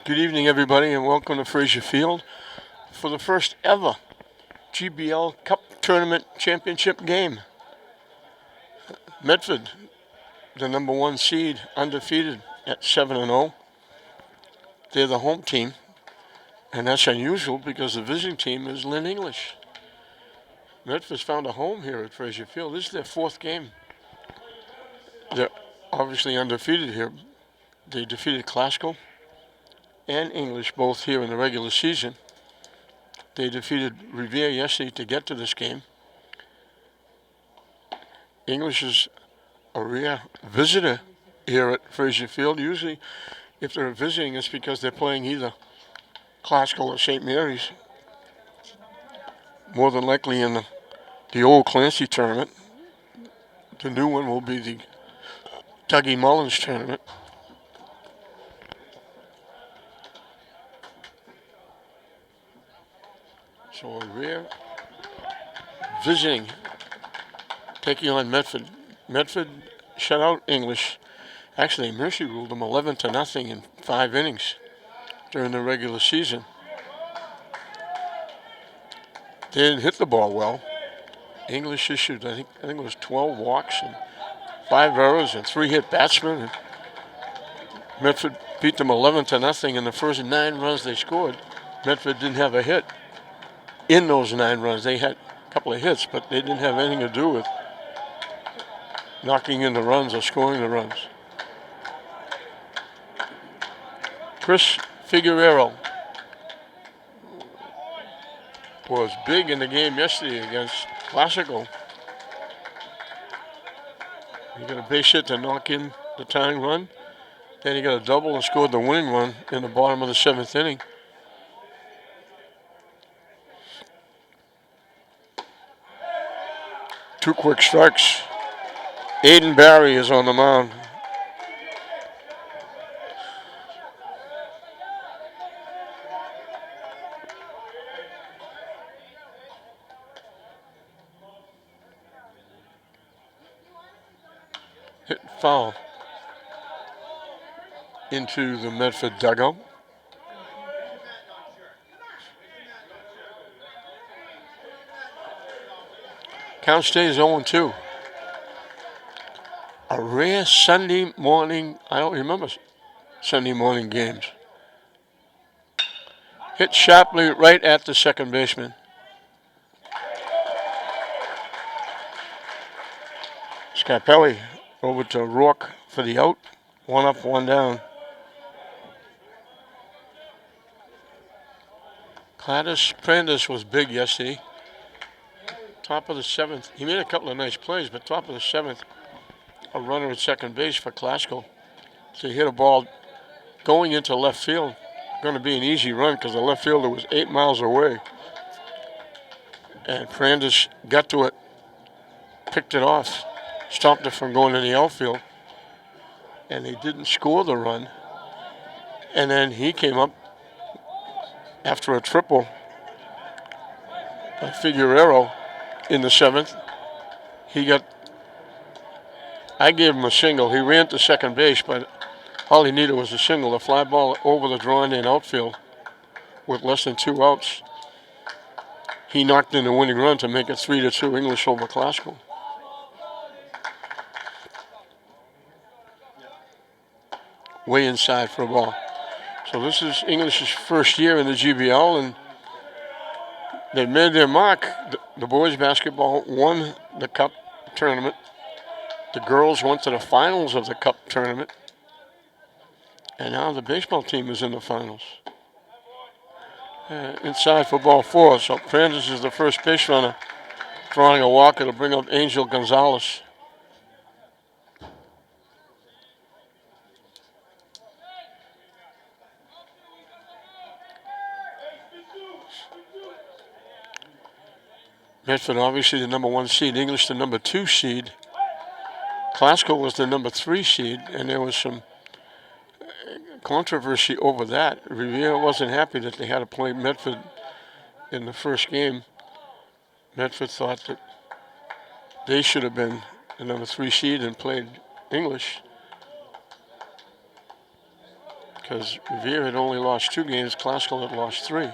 Good evening, everybody, and welcome to Fraser Field for the first ever GBL Cup Tournament Championship game. Medford, the number one seed, undefeated at 7-0. They're the home team, and that's unusual because the visiting team is Lynn English. Medford's found a home here at Fraser Field. This is their fourth game. They're obviously undefeated here. They defeated Classical and English both here in the regular season. They defeated Revere yesterday to get to this game. English is a rare visitor here at Fraser Field. Usually, if they're visiting, it's because they're playing either Classical or St. Mary's. More than likely in the old Clancy tournament. The new one will be the Dougie Mullins tournament. So a rare visiting taking on Medford. Medford shut out English. Actually, Mercy ruled them 11-0 in 5 innings during the regular season. They didn't hit the ball well. English issued, I think it was 12 walks and 5 errors and 3 hit batsmen. And Medford beat them 11-0 in the first 9 runs they scored. Medford didn't have a hit in those 9 runs. They had a couple of hits, but they didn't have anything to do with knocking in the runs or scoring the runs. Chris Figueroa was big in the game yesterday against Classical. He got a base hit to knock in the tying run. Then he got a double and scored the winning run in the bottom of the 7th inning. Two quick strikes. Aiden Barry is on the mound. Hit foul into the Medford dugout. Count stays 0-2. A rare Sunday morning, I don't remember Sunday morning games. Hit sharply right at the second baseman. Scarpelli over to Rourke for the out. 1 up, 1 down. Gladys Prandis was big yesterday. Top of the 7th. He made a couple of nice plays, but top of the 7th, a runner at second base for Classical. So he hit a ball going into left field. Going to be an easy run because the left fielder was 8 miles away. And Prandis got to it, picked it off, stopped it from going in the outfield. And they didn't score the run. And then he came up after a triple by Figueroa in the 7th. I gave him a single. He ran to second base, but all he needed was a single. A fly ball over the drawn-in outfield with less than 2 outs. He knocked in the winning run to make it 3-2 English over Classical. Way inside for a ball. So this is English's first year in the GBL, and they made their mark. The boys basketball won the cup tournament. The girls went to the finals of the cup tournament. And now the baseball team is in the finals. Inside for ball 4. So Prandis is the first base runner drawing a walk. It'll bring up Angel Gonzalez. Medford obviously the number 1 seed. English the number 2 seed. Classical was the number 3 seed, and there was some controversy over that. Revere wasn't happy that they had to play Medford in the first game. Medford thought that they should have been the number 3 seed and played English. because Revere had only lost 2 games, Classical had lost 3.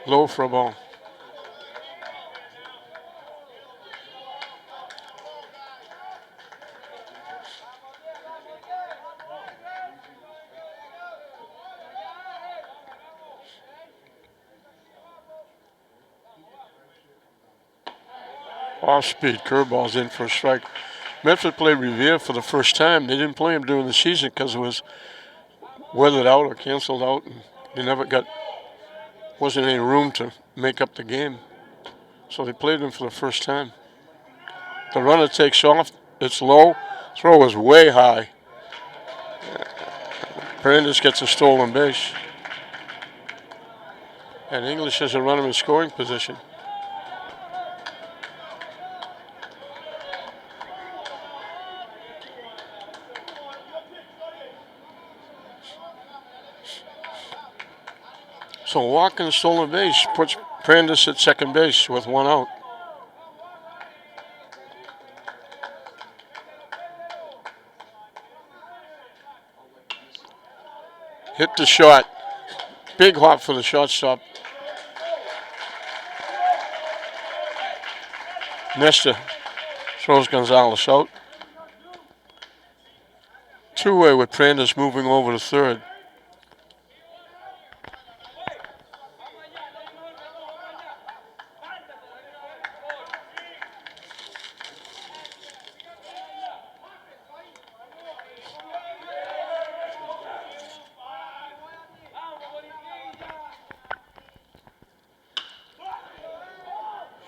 Low for a ball. Off-speed curveball's in for a strike. Medford played Revere for the first time. They didn't play him during the season because it was weathered out or canceled out, and they never wasn't any room to make up the game. So they played him for the first time. The runner takes off. It's low. Throw is way high. Brandes gets a stolen base. And English has a runner in scoring position. So walk and stolen base puts Brandes at second base with 1 out. Hit the shot. Big hop for the shortstop. Nestor throws Gonzalez out. 2-way with Brandes moving over to third.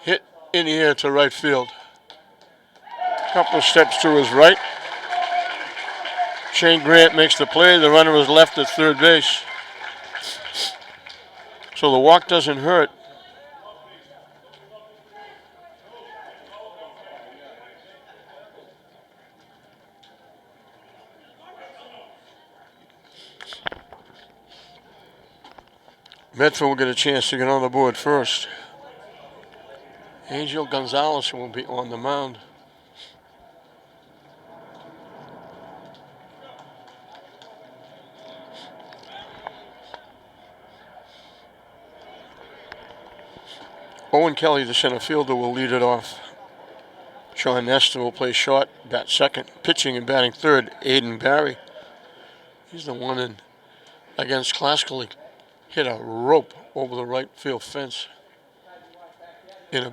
Hit in the air to right field. Couple of steps to his right. Shane Grant makes the play. The runner is left at third base. So the walk doesn't hurt. Medford will get a chance to get on the board first. Angel Gonzalez will be on the mound. Owen Kelly, the center fielder, will lead it off. Sean Nestor will play short, bat second. Pitching and batting third, Aiden Barry. He's the one in against Classical. He hit a rope over the right field fence in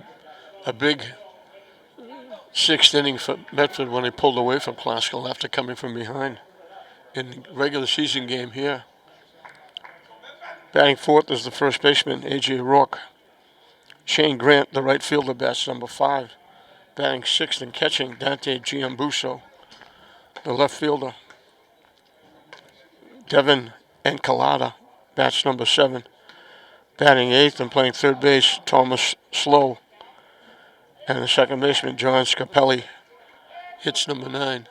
a big 6th inning for Medford when they pulled away from Classical after coming from behind in the regular season game here. Batting fourth is the first baseman, A.J. Rourke. Shane Grant, the right fielder, bats number 5. Batting 6th and catching, Dante Giambuso, the left fielder. Devin Encalada, bats number 7. Batting 8th and playing third base, Thomas Slow. And the second baseman, John Scapelli, hits number 9.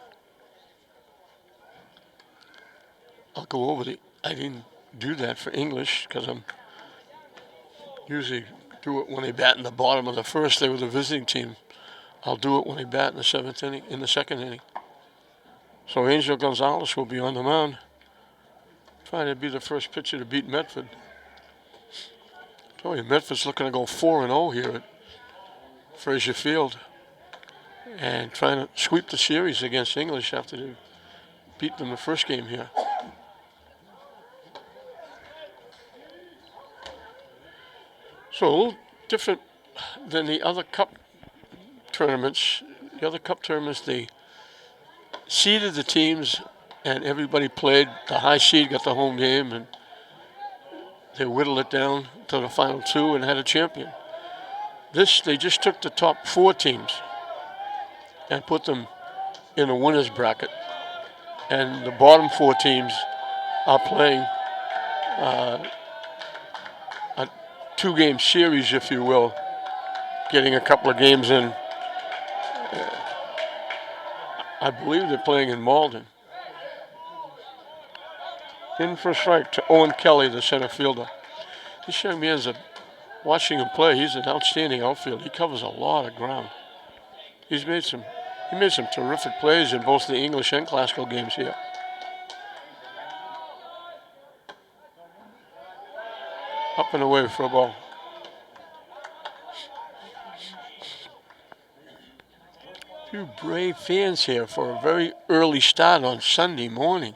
I'll go over I didn't do that for English because I'm usually do it when they bat in the bottom of the first. They were the visiting team. I'll do it when they bat in the 7th inning, in the 2nd inning. So Angel Gonzalez will be on the mound, trying to be the first pitcher to beat Medford. I told you, Medford's looking to go 4-0 here at Frazier Field and trying to sweep the series against English after they beat them the first game here. So a little different than the other cup tournaments. The other cup tournaments, they seeded the teams and everybody played. The high seed got the home game and they whittled it down to the final 2 and had a champion. This, they just took the top 4 teams and put them in a winner's bracket. And the bottom 4 teams are playing a 2-game series, if you will, getting a couple of games in. I believe they're playing in Malden. In for a strike to Owen Kelly, the center fielder. This young man's watching him play, he's an outstanding outfielder. He covers a lot of ground. He's made some He made some terrific plays in both the English and classical games here. Up and away for a ball. Few brave fans here for a very early start on Sunday morning.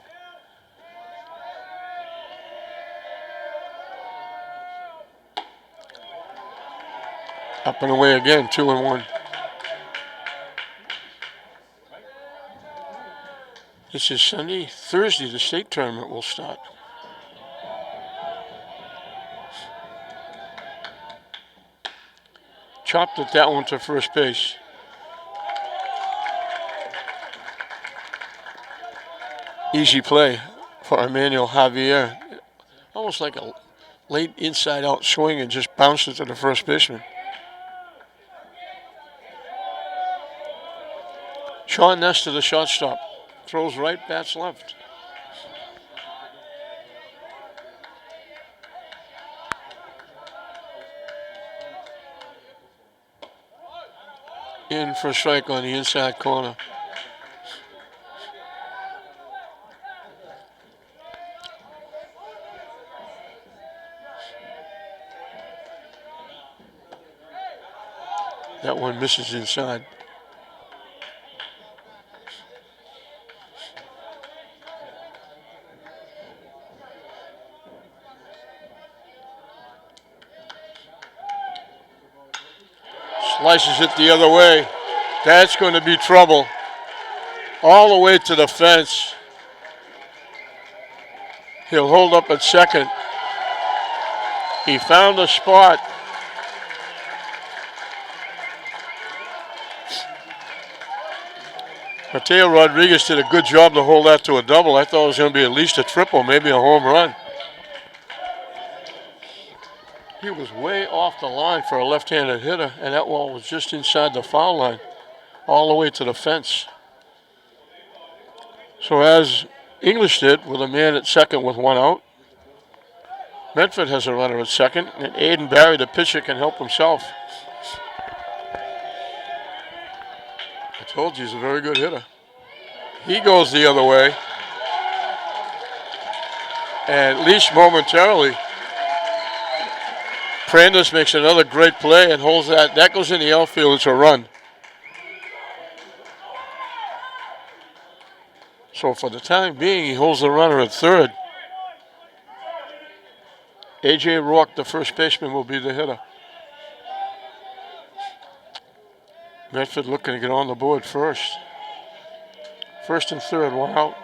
Up and away again, 2-1. This is Sunday. Thursday, the state tournament will start. Chopped at that one to first base. Easy play for Emmanuel Javier. Almost like a late inside-out swing and just bounced it to the first baseman. Sean Ness to the shortstop. Throws right, bats left. In for a strike on the inside corner. That one misses inside. Slices it the other way. That's going to be trouble. All the way to the fence. He'll hold up at second. He found a spot. Mateo Rodriguez did a good job to hold that to a double. I thought it was going to be at least a triple, maybe a home run. He was way off the line for a left-handed hitter, and that ball was just inside the foul line, all the way to the fence. So as English did, with a man at second with one out, Medford has a runner at second, and Aiden Barry, the pitcher, can help himself. I told you he's a very good hitter. He goes the other way, and at least momentarily, Prandus makes another great play and holds that. That goes in the outfield. It's a run. So for the time being, he holds the runner at third. A.J. Rourke, the first baseman, will be the hitter. Medford looking to get on the board first. First and third, one out.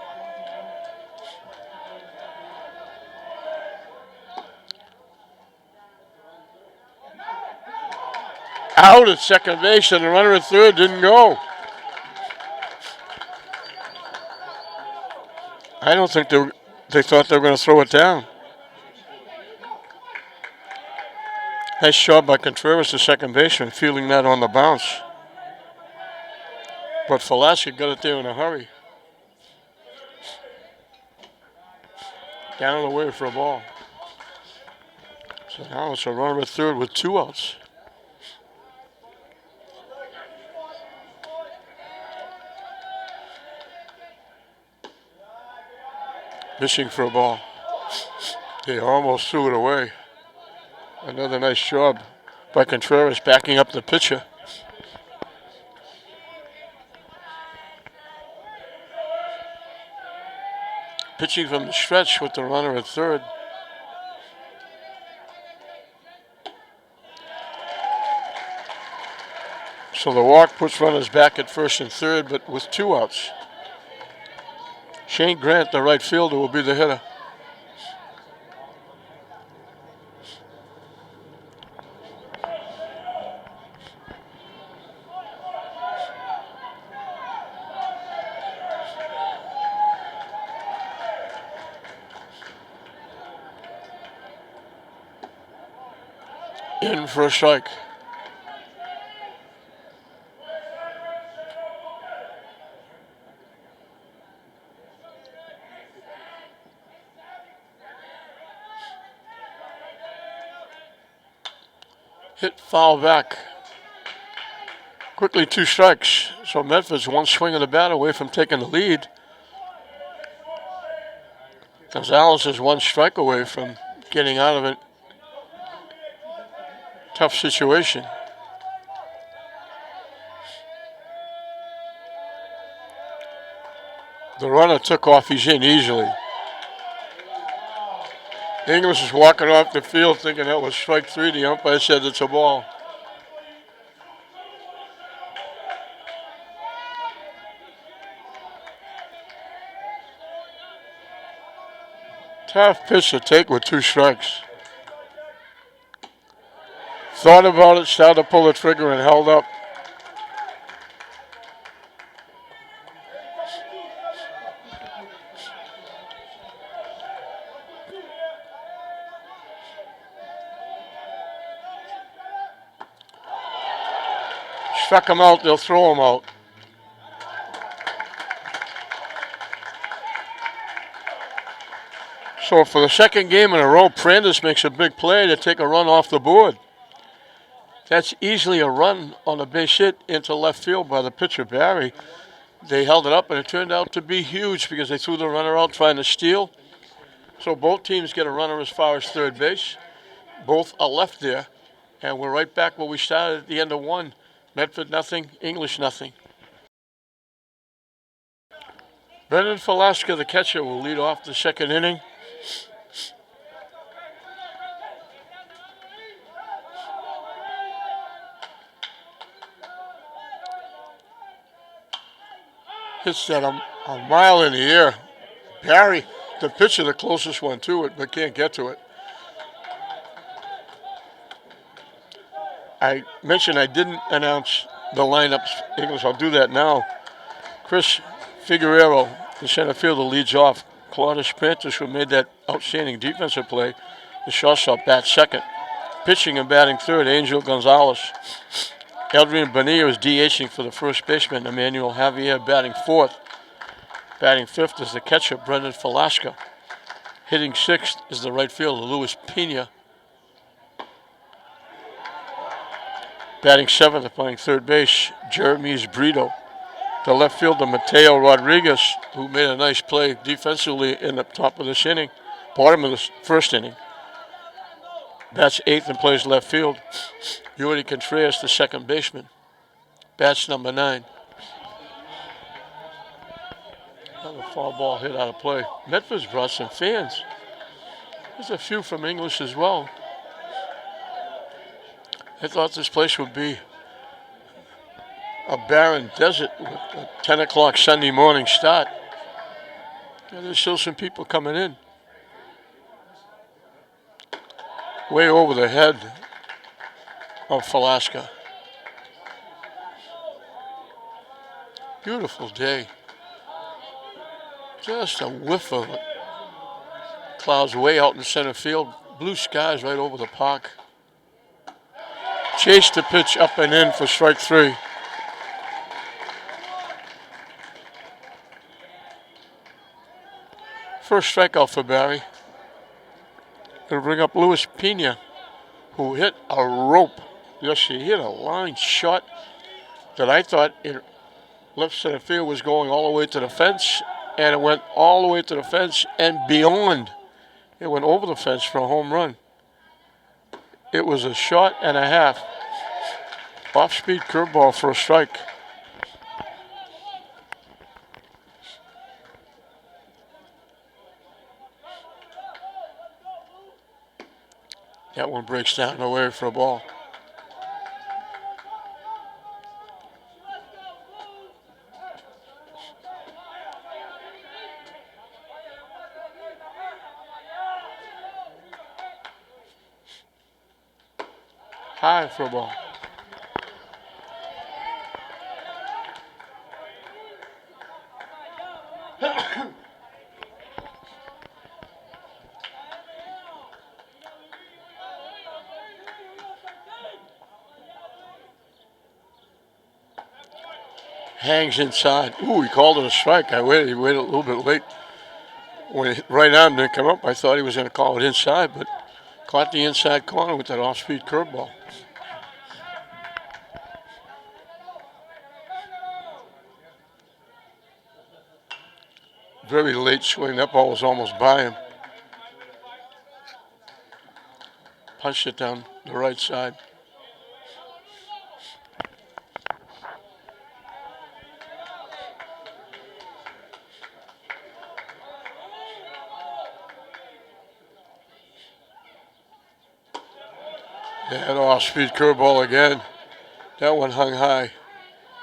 Out at second base, and the runner at third didn't go. I don't think they thought they were going to throw it down. Nice job by Contreras, the second baseman, fielding that on the bounce. But Velasquez got it there in a hurry. Down and away for a ball. So now it's a runner at third with two outs. Missing for a ball. They almost threw it away. Another nice job by Contreras backing up the pitcher. Pitching from the stretch with the runner at third. So the walk puts runners back at first and third, but with two outs. Shane Grant, the right fielder, will be the hitter. In for a strike. Hit foul back. Quickly 2 strikes. So Medford's 1 swing of the bat away from taking the lead. Gonzalez is 1 strike away from getting out of it. Tough situation. The runner took off. He's in easily. English is walking off the field thinking that was strike 3. The umpire said it's a ball. Tough pitch to take with 2 strikes. Thought about it, started to pull the trigger and held up. Struck him out, they'll throw him out. So for the second game in a row, Prandis makes a big play to take a run off the board. That's easily a run on a base hit into left field by the pitcher, Barry. They held it up, and it turned out to be huge because they threw the runner out trying to steal. So both teams get a runner as far as third base. Both are left there, and we're right back where we started at the end of 1. Medford nothing, English nothing. Brendan Falaska, the catcher, will lead off the second inning. Hits that a mile in the air. Barry, the pitcher, the closest one to it, but can't get to it. I mentioned I didn't announce the lineups. English, I'll do that now. Chris Figueroa, the center fielder, leads off. Claudius Pantis, who made that outstanding defensive play, the shortstop, bats second. Pitching and batting third, Angel Gonzalez. Eldrin Bonilla is DHing for the first baseman, Emmanuel Javier, batting fourth. Batting fifth is the catcher, Brendan Falaska. Hitting sixth is the right fielder, Luis Pena. Batting seventh, playing third base, Jeremy Brito. The left fielder, Mateo Rodriguez, who made a nice play defensively in the top of this inning, bottom of the first inning. Bats eighth and plays left field. Yuri Contreras, the second baseman. Bats number 9. Another foul ball hit out of play. Medford's brought some fans. There's a few from English as well. I thought this place would be a barren desert with a 10 o'clock Sunday morning start. Yeah, there's still some people coming in. Way over the head of Falaska. Beautiful day. Just a whiff of it. Clouds way out in center field. Blue skies right over the park. Chased the pitch up and in for strike 3. First strikeout for Barry. Going to bring up Luis Pena, who hit a rope. Yes, he hit a line shot that I thought in left center field was going all the way to the fence, and it went all the way to the fence and beyond. It went over the fence for a home run. It was a shot and a half. Off-speed curveball for a strike. That one breaks down and away for a ball. High for a ball. Hangs inside. Ooh, he called it a strike. He waited a little bit late. When the right arm didn't come up, I thought he was going to call it inside, but caught the inside corner with that off-speed curveball. Very late swing. That ball was almost by him. Punched it down the right side. That off-speed curveball again. That one hung high.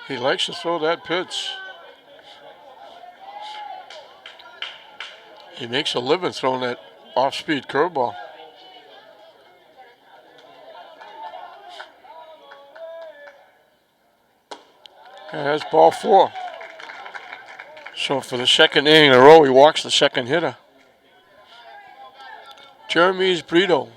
He likes to throw that pitch. He makes a living throwing that off-speed curveball. And that's ball 4. So for the second inning in a row, he walks the second hitter. Jeremy's Brito.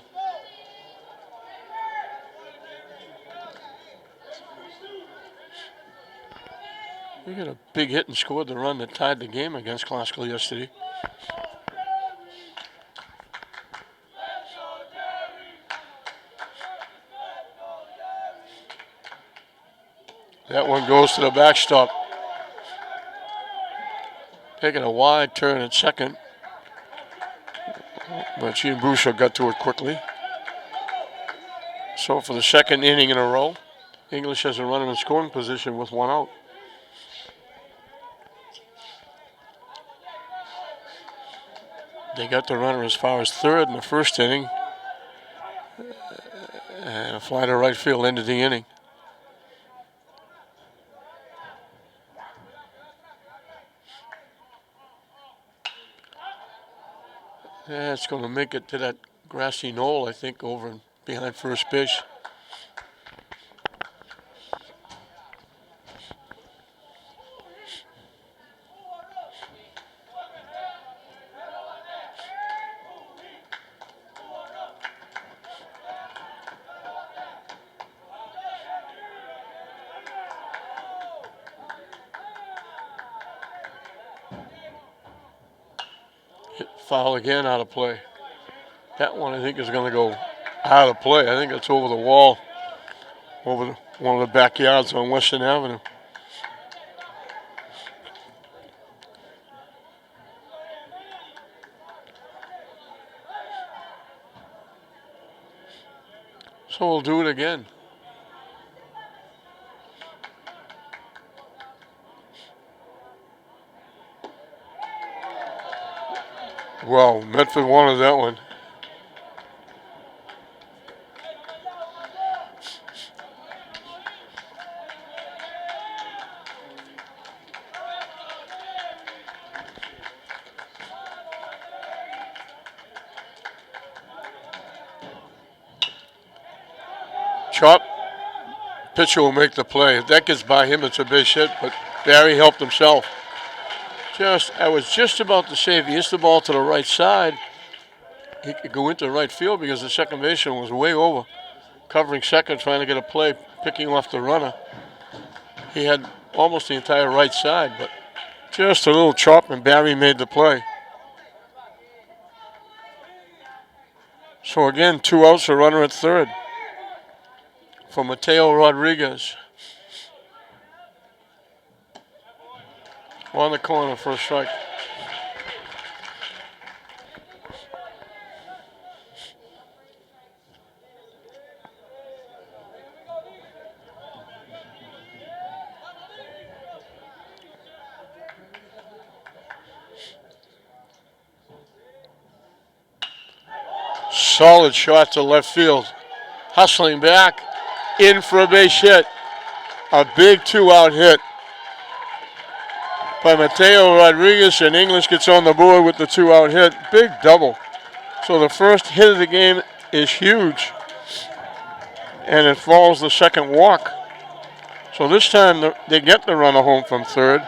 We got a big hit and scored the run that tied the game against Glasgow yesterday. That one goes to the backstop. Taking a wide turn at second. But Gene Boucher got to it quickly. So for the second inning in a row, English has a runner in scoring position with 1 out. They got the runner as far as third in the first inning. And a fly to right field ended the inning. Yeah, it's going to make it to that grassy knoll, I think, over behind first base. Hit foul again, out of play. That one, I think, is going to go out of play. I think it's over the wall, over one of the backyards on Western Avenue. So we'll do it again. Wow, Medford wanted that one. Chop. Pitcher will make the play. If that gets by him, it's a base hit, but Barry helped himself. I was just about to say, if he hits the ball to the right side, he could go into right field because the second baseman was way over, covering second, trying to get a play, picking off the runner. He had almost the entire right side, but just a little chop, and Barry made the play. So again, 2 outs, a runner at third for Mateo Rodriguez. On the corner for a strike. Solid shot to left field. Hustling back, in for a base hit. A big 2-out hit by Mateo Rodriguez, and English gets on the board with the 2-out hit. Big double. So the first hit of the game is huge, and it follows the second walk. So this time they get the runner home from third.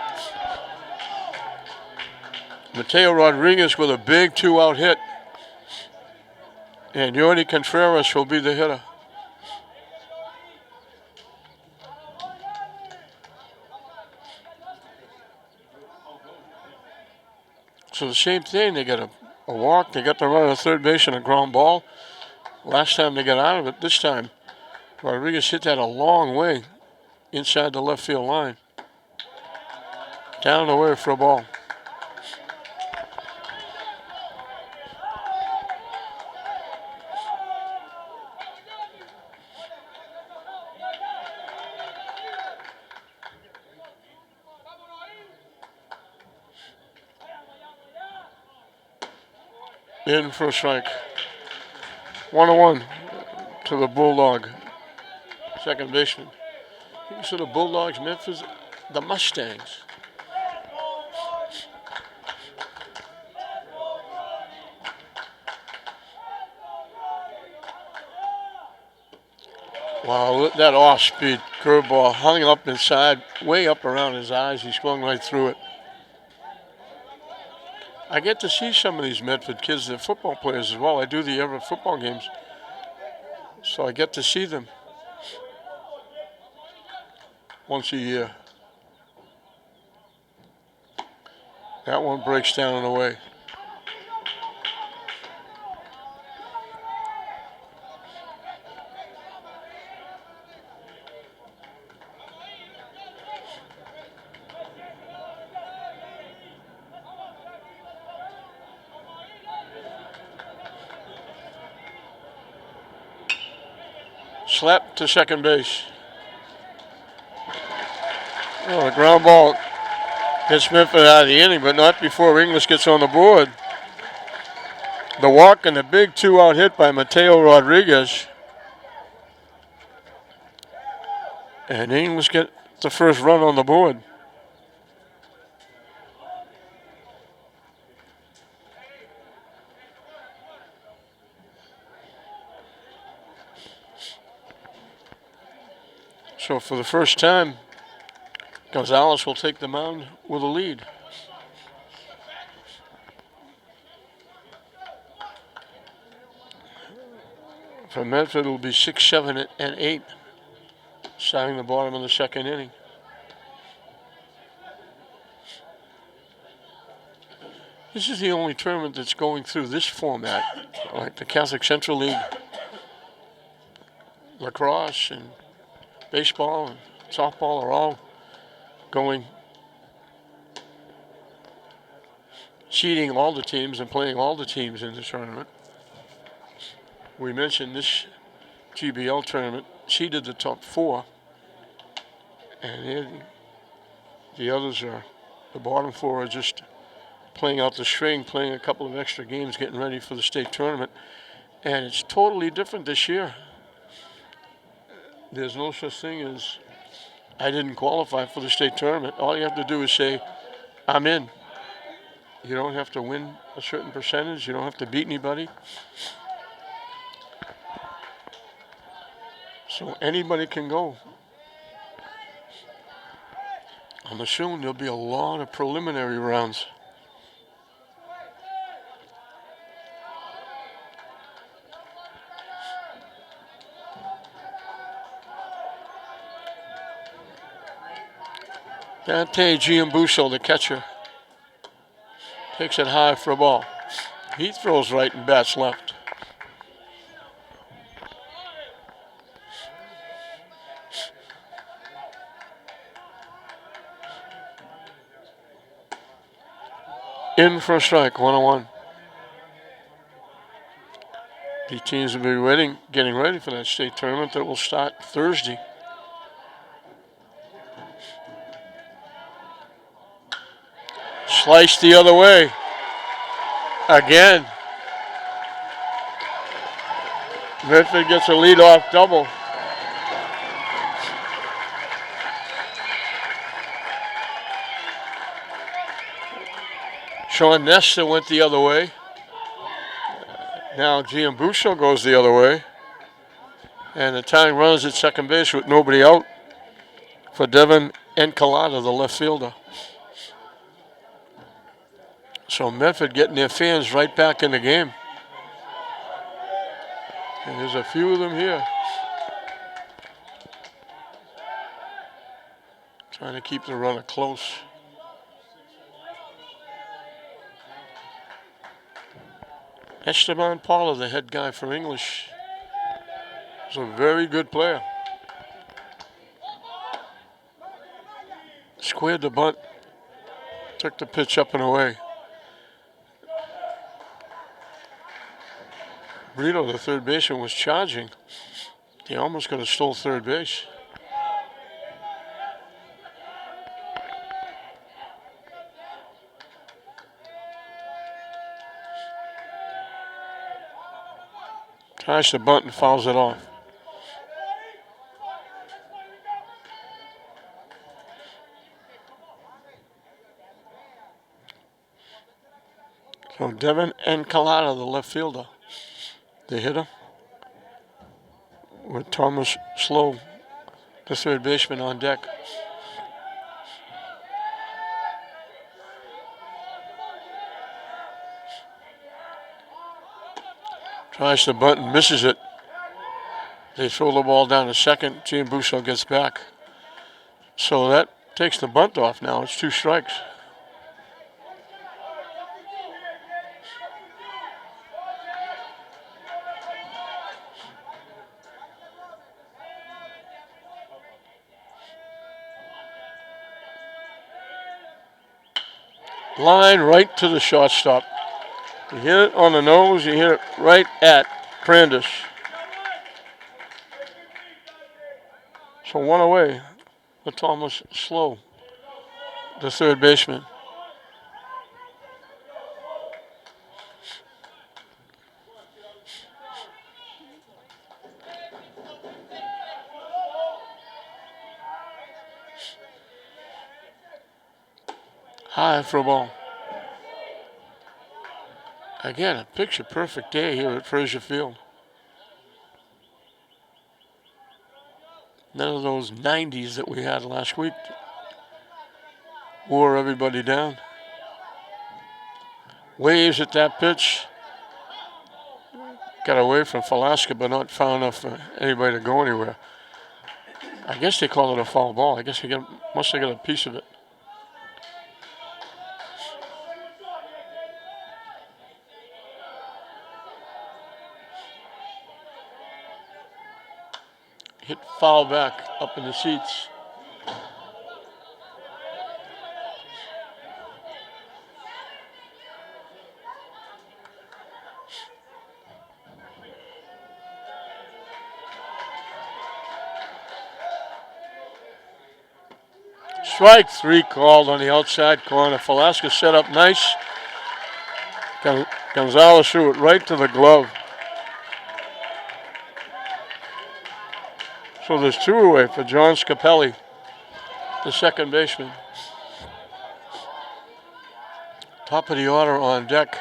Mateo Rodriguez with a big 2-out hit, and Yordi Contreras will be the hitter. So the same thing, they got a walk, they got the runner at third base and a ground ball. Last time they got out of it, this time Rodriguez hit that a long way inside the left field line. Down the way for a ball. In for a strike. 1-1 to the Bulldog. Second baseman. So the Bulldogs, Memphis, the Mustangs. Wow, that off-speed curveball hung up inside, way up around his eyes. He swung right through it. I get to see some of these Medford kids. They're football players as well. I do the Everett football games, so I get to see them once a year. That one breaks down and away. Slap to second base. Oh, a ground ball gets Medford out of the inning, but not before English gets on the board. The walk and the big two-out hit by Mateo Rodriguez. And English get the first run on the board. So for the first time, Gonzalez will take the mound with a lead. For Medford, it will be 6, 7, and 8, starting the bottom of the second inning. This is the only tournament that's going through this format, like the Catholic Central League, lacrosse and baseball and softball are all going, seeding all the teams and playing all the teams in this tournament. We mentioned this GBL tournament seeded the top 4, and the others are, the bottom 4 are just playing out the string, playing a couple of extra games, getting ready for the state tournament. And it's totally different this year. There's no such thing as, I didn't qualify for the state tournament. All you have to do is say, I'm in. You don't have to win a certain percentage. You don't have to beat anybody. So anybody can go. I'm assuming there'll be a lot of preliminary rounds. Dante Giambuso, the catcher, takes it high for a ball. He throws right and bats left. In for a strike, 1-1. The teams will be getting ready for that state tournament that will start Thursday. Sliced the other way. Again. Medford gets a leadoff double. Sean Nesta went the other way. Now Giambuso goes the other way. And the tying runners at second base with nobody out for Devin Encalada, the left fielder. So Medford getting their fans right back in the game. And there's a few of them here. Trying to keep the runner close. Esteban Paula, the head guy for English, is a very good player. Squared the bunt, took the pitch up and away. Brito, the third baseman, was charging. He almost could have stole third base. Tries to bunt and fouls it off. So Devin Encalada, the left fielder, the hitter, with Thomas Slow, the third baseman, on deck. Tries to bunt and misses it. They throw the ball down to second. Giambusso gets back. So that takes the bunt off now. It's 2 strikes. Line right to the shortstop. You hit it on the nose, you hit it right at Prandis. So 1 away for Thomas Slow, the third baseman. High for a ball. Again, a picture-perfect day here at Frazier Field. None of those 90s that we had last week wore everybody down. Waves at that pitch. Got away from Velasquez, but not far enough for anybody to go anywhere. I guess they call it a foul ball. I guess he must have got a piece of it. Hit foul back up in the seats. Strike 3 called on the outside corner. Velasquez set up nice. Gonzalez threw it right to the glove. So there's 2 away for John Scapelli, the second baseman. Top of the order on deck.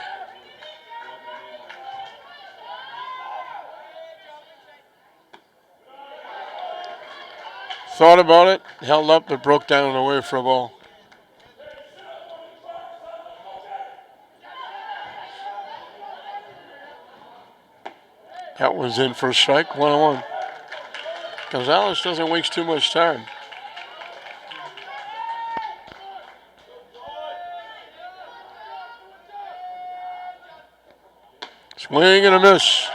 Thought about it, held up, but broke down and away for a ball. That one's in for a strike, 1-1. Gonzalez doesn't waste too much time. Swing and a miss.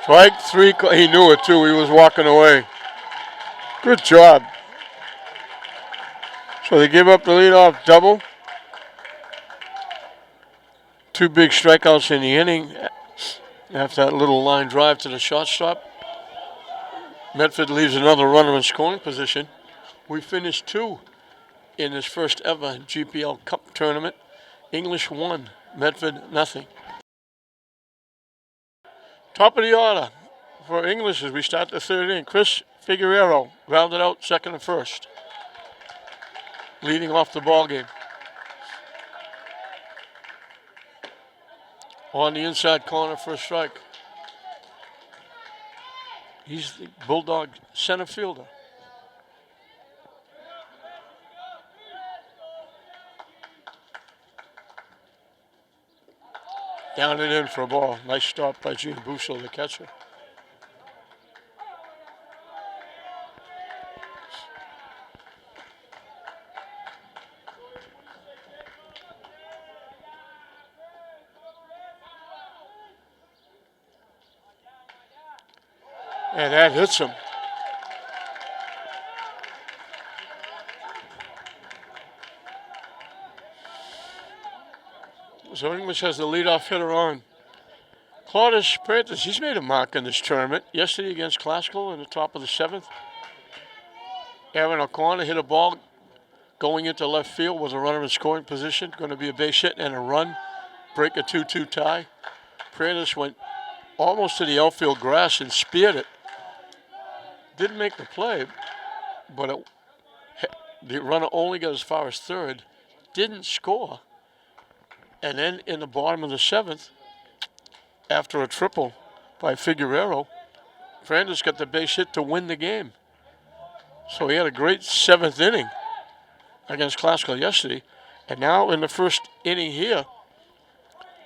Strike 3, he knew it too, he was walking away. Good job. So they give up the leadoff double. 2 big strikeouts in the inning after that little line drive to the shortstop. Medford leaves another runner in scoring position. We finished 2 in this first ever GPL Cup tournament. English 1, Medford nothing. Top of the order for English as we start the 3rd inning. Chris Figueroa grounded out second and first, leading off the ball game. On the inside corner for a strike. He's the Bulldog center fielder. Down and in for a ball. Nice stop by Giambusso, the catcher. And that hits him. So English has the leadoff hitter on. Claudius Prentice, he's made a mark in this tournament. Yesterday against Glasgow in the top of the 7th. Aaron O'Connor hit a ball going into left field with a runner in scoring position. Going to be a base hit and a run. Break a 2-2 tie. Prentice went almost to the outfield grass and speared it. Didn't make the play, but the runner only got as far as third. Didn't score. And then in the bottom of the 7th, after a triple by Figueroa, Prentice got the base hit to win the game. So he had a great 7th inning against Glasgow yesterday. And now in the first inning here,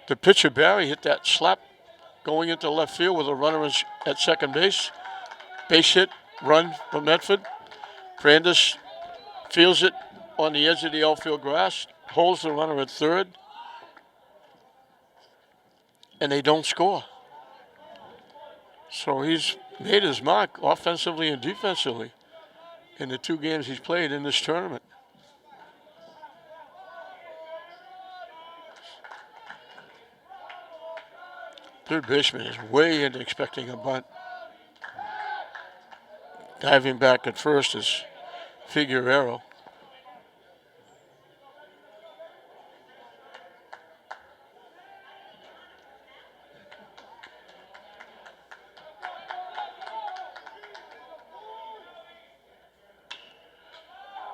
the pitcher Barry hit that slap going into left field with a runner at second base. Base hit, run for Medford. Prentice fields it on the edge of the outfield grass, holds the runner at third, and they don't score. So he's made his mark offensively and defensively in the 2 games he's played in this tournament. Third baseman is way into expecting a bunt. Diving back at first is Figueroa.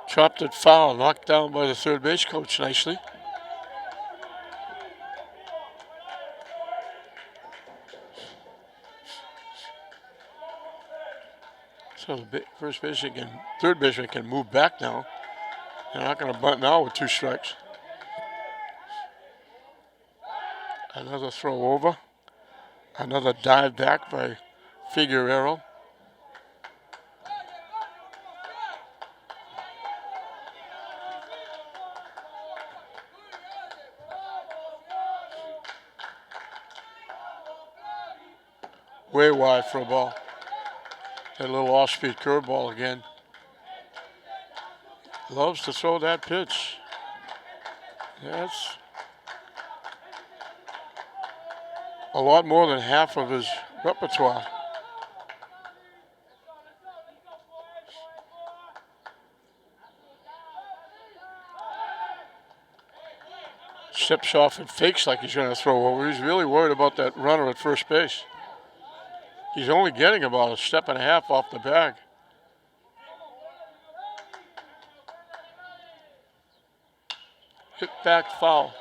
Chopped it foul, knocked down by the third base coach nicely. So the third baseman can move back now. They're not going to bunt now with 2 strikes. Another throw over. Another dive back by Figueroa. Way wide for a ball. That little off-speed curveball again. Loves to throw that pitch. That's a lot more than half of his repertoire. Steps off and fakes like he's going to throw over. He's really worried about that runner at first base. He's only getting about a step and a half off the bag. Hit back foul.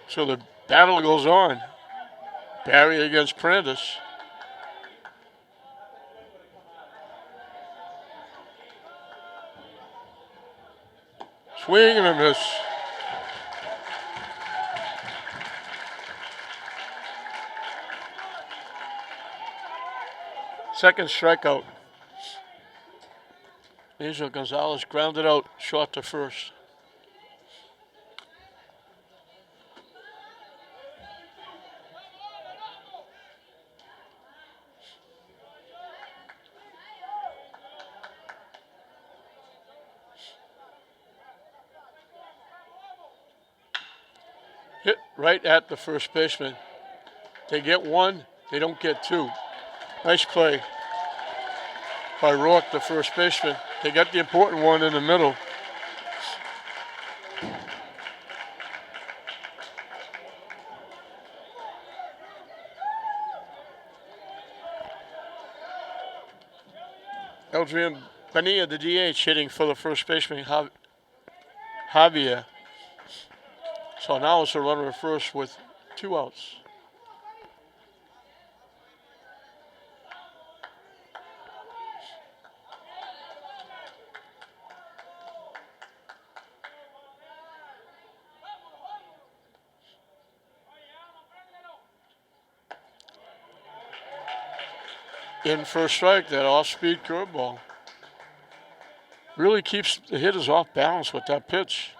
So the battle goes on. Barry against Prentice. Swing and a miss. Second strikeout. Angel Gonzalez grounded out short to first. Hit right at the first baseman. They get 1, they don't get 2. Nice play by Rourke, the first baseman. They got the important one in the middle. Eldrian Bonilla, the DH, hitting for the first baseman, Javier. So now it's a runner at first with 2 outs. In first strike, that off-speed curveball. Really keeps the hitters off balance with that pitch.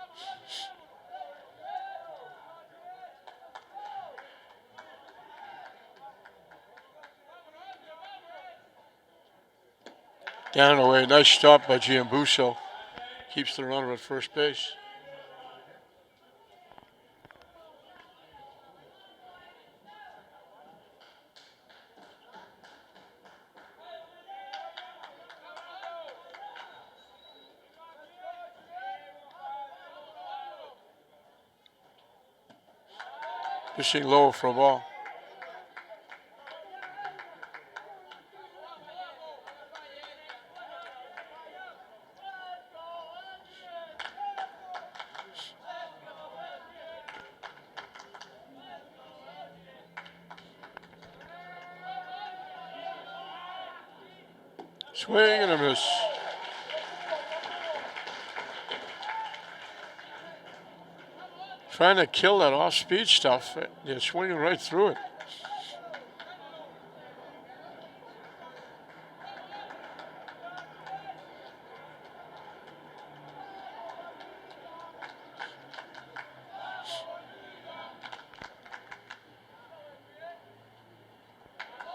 Down away. Nice stop by Giambusso. Keeps the runner at first base. Pitching low for a ball. Swing and a miss. Trying to kill that off-speed stuff. They're swinging right through it.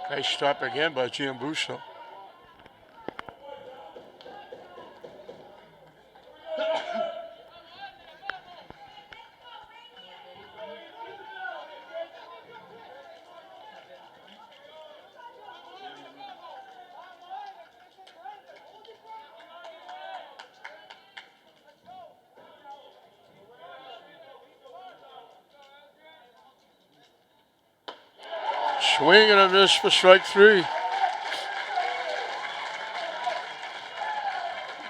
Nice stop again by Giambusso. Swing and a miss for strike 3.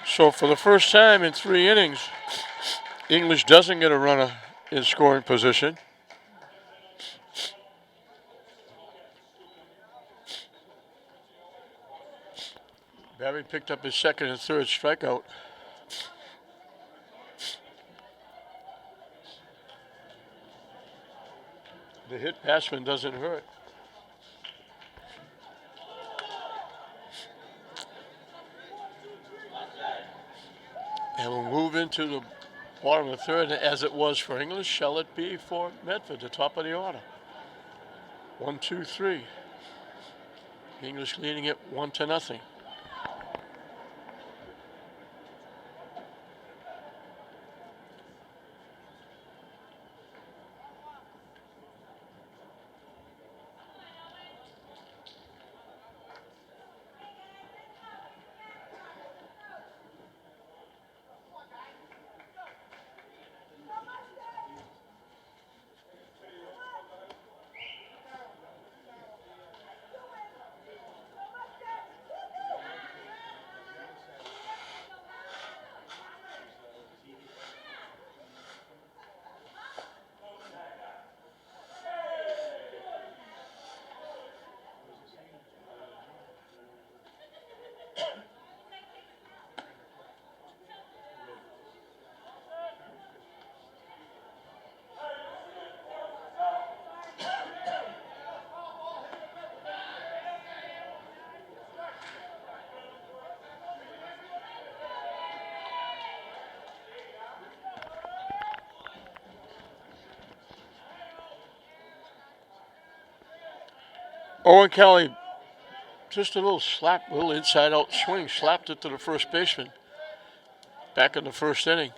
So for the first time in 3 innings, English doesn't get a runner in scoring position. Barry picked up his second and third strikeout. The hit batsman doesn't hurt. And we'll move into the bottom of the third, as it was for English. Shall it be for Medford, the top of the order? 1, 2, 3. English leading it 1-0. Owen Kelly, just a little slap, little inside-out swing, slapped it to the first baseman back in the first inning.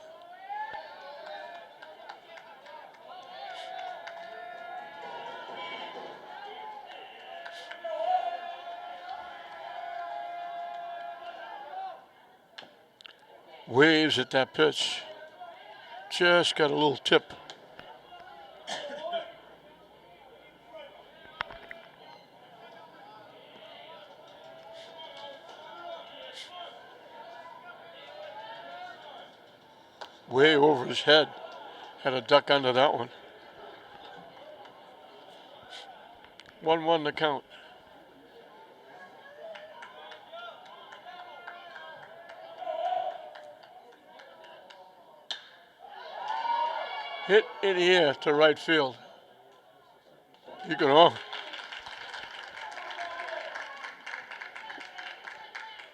Waves at that pitch. Just got a little tip. Way over his head. Had a duck under that one. 1-1 to count. Hit in the air to right field. You can all.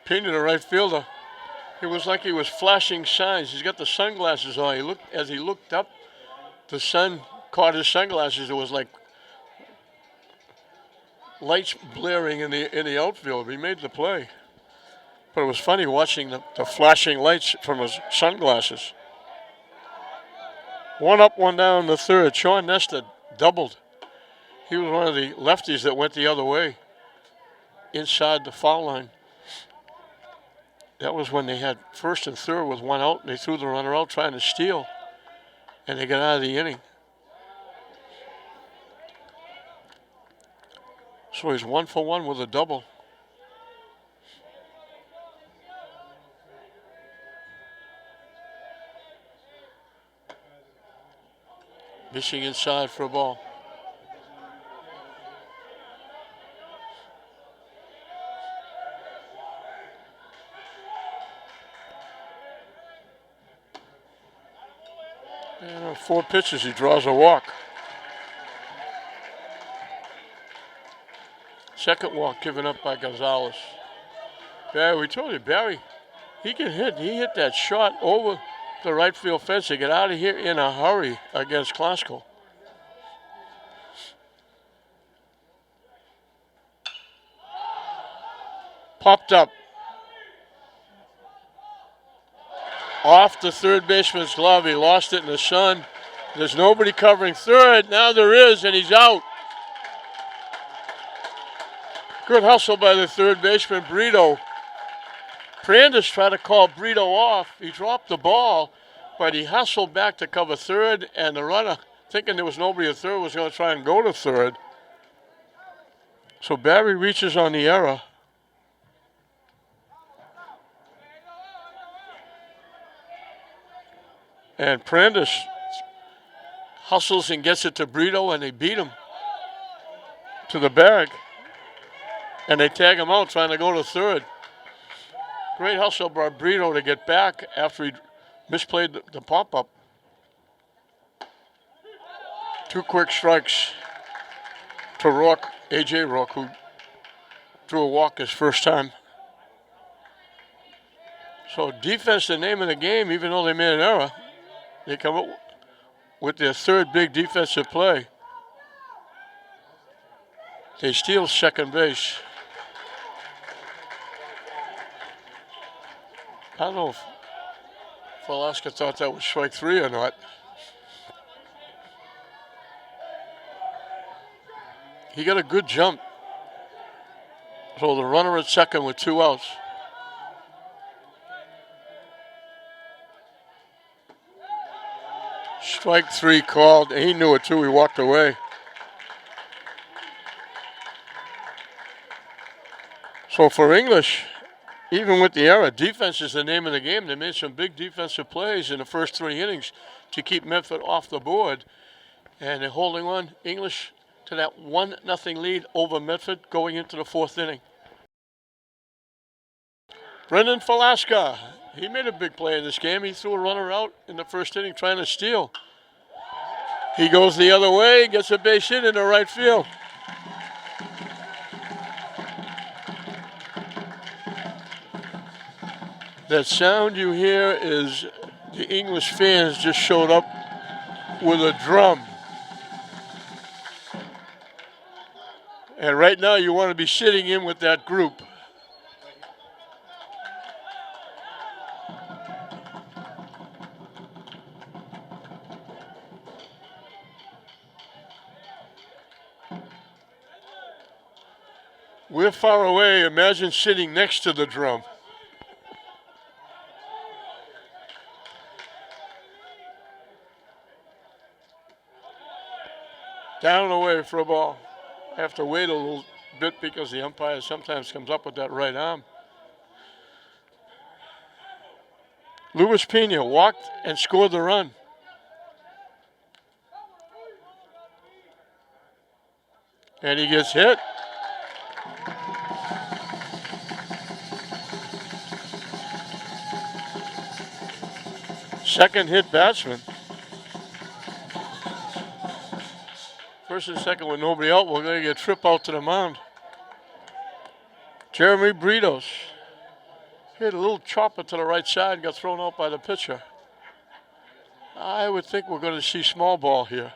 Painted a right fielder. It was like he was flashing signs. He's got the sunglasses on. As he looked up, the sun caught his sunglasses. It was like lights blaring in the outfield. He made the play. But it was funny watching the flashing lights from his sunglasses. One up, one down in the third. Sean Nestor doubled. He was one of the lefties that went the other way inside the foul line. That was when they had first and third with one out, and they threw the runner out trying to steal, and they got out of the inning. So he's 1 for 1 with a double. Missing inside for a ball. And on 4 pitches, he draws a walk. Second walk given up by Gonzalez. Barry, we told you, Barry, he can hit. He hit that shot over the right field fence to get out of here in a hurry against Glasgow. Popped up. Off the third baseman's glove. He lost it in the sun. There's nobody covering third. Now there is, and he's out. Good hustle by the third baseman, Brito. Prandis tried to call Brito off. He dropped the ball, but he hustled back to cover third, and the runner, thinking there was nobody at third, was going to try and go to third. So Barry reaches on the error. And Prandis hustles and gets it to Brito, and they beat him to the bag. And they tag him out trying to go to third. Great hustle by Brito to get back after he misplayed the pop-up. 2 quick strikes to Rourke, A.J. Rourke, who drew a walk his first time. So defense, the name of the game, even though they made an error. They come up with their third big defensive play. They steal second base. I don't know if Velasquez thought that was strike 3 or not. He got a good jump. So the runner at second with 2 outs. Strike 3 called. He knew it too. He walked away. So for English, even with the error, defense is the name of the game. They made some big defensive plays in the first 3 innings to keep Medford off the board. And they're holding on, English, to that 1-0 lead over Medford going into the 4th inning. Brendan Velasquez, he made a big play in this game. He threw a runner out in the first inning trying to steal. He goes the other way, gets a base hit into right field. That sound you hear is the English fans just showed up with a drum. And right now you want to be sitting in with that group. We're far away. Imagine sitting next to the drum. Down and away for a ball. I have to wait a little bit because the umpire sometimes comes up with that right arm. Luis Pena walked and scored the run. And he gets hit. Second hit batsman. First and second with nobody out. We're going to get Tripp out to the mound. Jeremy Britos hit a little chopper to the right side and got thrown out by the pitcher. I would think we're going to see small ball here.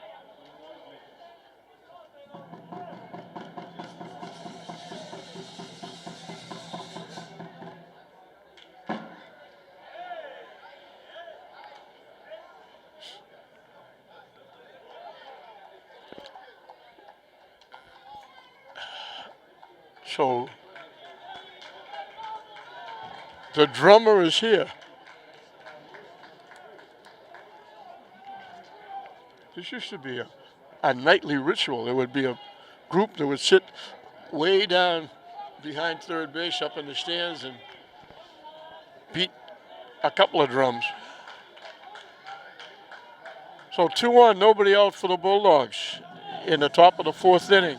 So the drummer is here. This used to be a nightly ritual. There would be a group that would sit way down behind third base up in the stands and beat a couple of drums. So 2-1, nobody out for the Bulldogs in the top of the fourth inning.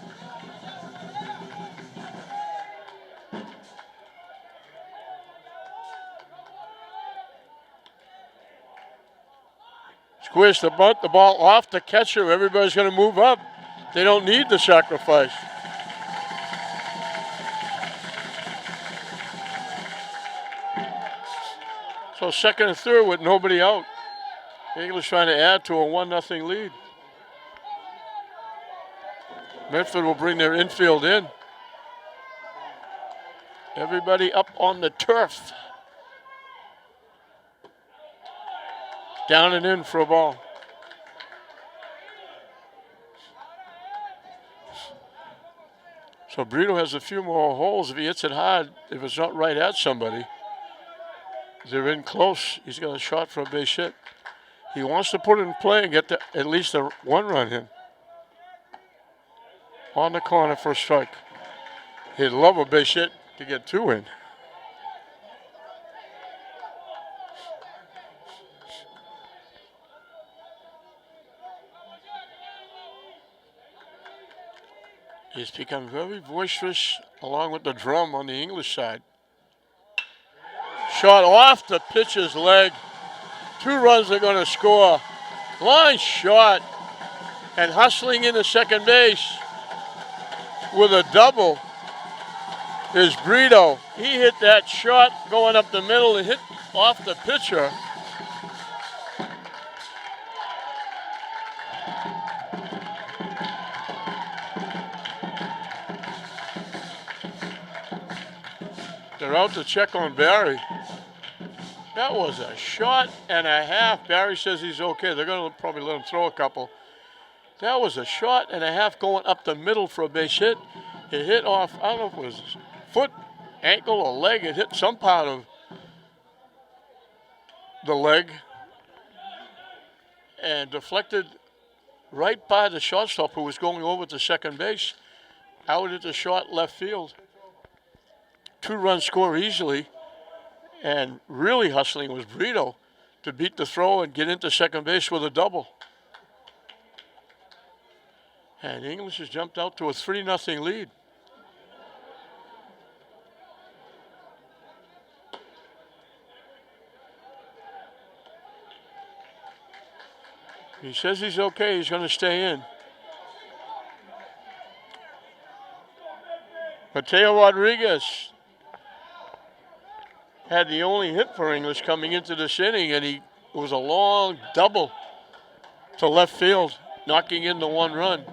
Squish the bunt, the ball off the catcher. Everybody's going to move up. They don't need the sacrifice. So second and third with nobody out. English trying to add to a 1-0 lead. Medford will bring their infield in. Everybody up on the turf. Down and in for a ball. So Brito has a few more holes. If he hits it hard, if it's not right at somebody, they're in close. He's got a shot for a base hit. He wants to put it in play and get at least a 1-run in. On the corner for a strike. He'd love a base hit to get 2 in. He's become very boisterous along with the drum on the English side. Shot off the pitcher's leg. 2 runs are going to score. Line shot. And hustling into second base with a double is Brito. He hit that shot going up the middle and hit off the pitcher. They're out to check on Barry. That was a shot and a half. Barry says he's okay. They're going to probably let him throw a couple. That was a shot and a half going up the middle for a base hit. It hit off, I don't know if it was foot, ankle, or leg. It hit some part of the leg and deflected right by the shortstop who was going over to second base. Out at the short left field. 2-run score easily. And really hustling was Brito to beat the throw and get into second base with a double. And English has jumped out to a 3-0 lead. He says he's okay. He's going to stay in. Mateo Rodriguez had the only hit for English coming into this inning, and it was a long double to left field, knocking in the 1 run.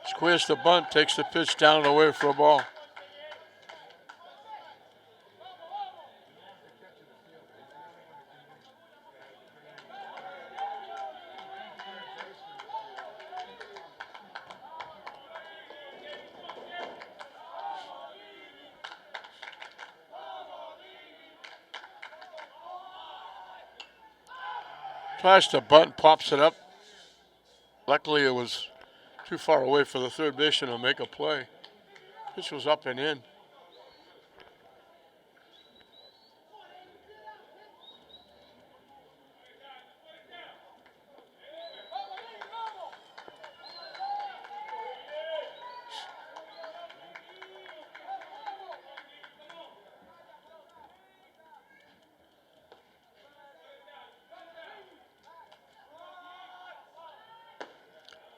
Squares the bunt, takes the pitch down and away for a ball. Tries to bunt, pops it up. Luckily, it was too far away for the third baseman to make a play. Pitch was up and in.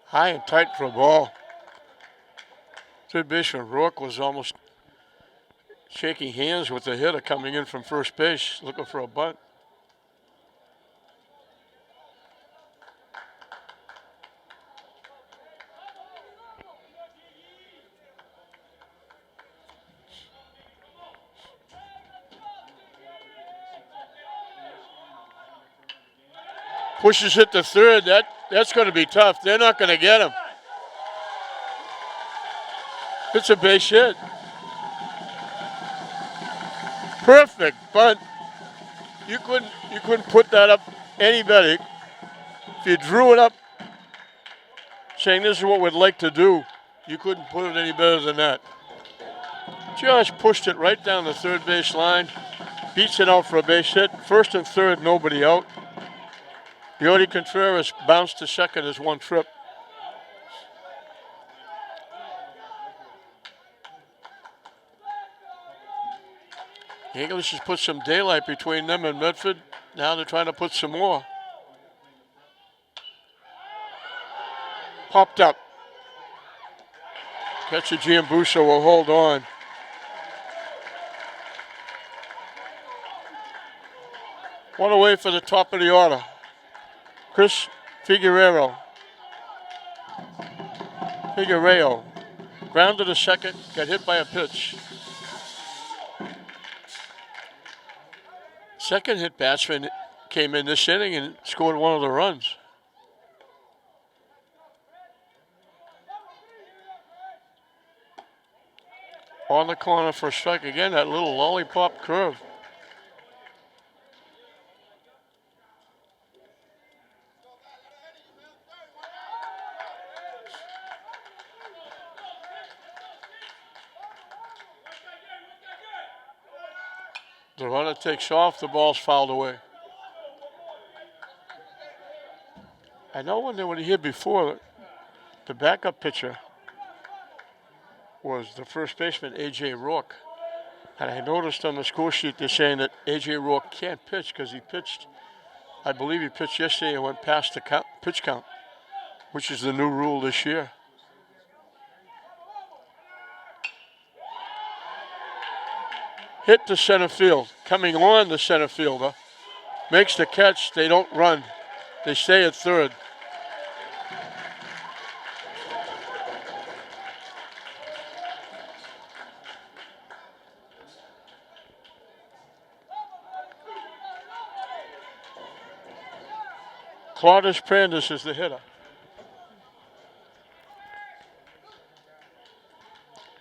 High and tight for a ball. Third baseman Rourke was almost shaking hands with the hitter coming in from first base, looking for a bunt. Pushes it to third. That's going to be tough. They're not going to get him. It's a base hit. Perfect bunt. You couldn't put that up any better. If you drew it up saying this is what we'd like to do, you couldn't put it any better than that. Just pushed it right down the third base line. Beats it out for a base hit. First and third, nobody out. Yodi Contreras bounced to second as one trip. English has put some daylight between them and Medford. Now they're trying to put some more. Popped up. Catcher Giambusso will hold on. One away for the top of the order. Chris Figueroa. Grounded to second, got hit by a pitch. Second hit batsman came in this inning and scored one of the runs. On the corner for a strike again, that little lollipop curve. The runner takes off, the ball's fouled away. I know when they were here before, the backup pitcher was the first baseman, A.J. Rourke. And I noticed on the score sheet they're saying that A.J. Rourke can't pitch because he pitched, I believe he pitched yesterday and went past the pitch count, which is the new rule this year. Hit to center field. Coming on the center fielder. Makes the catch. They don't run. They stay at third. Claudius Prandis is the hitter.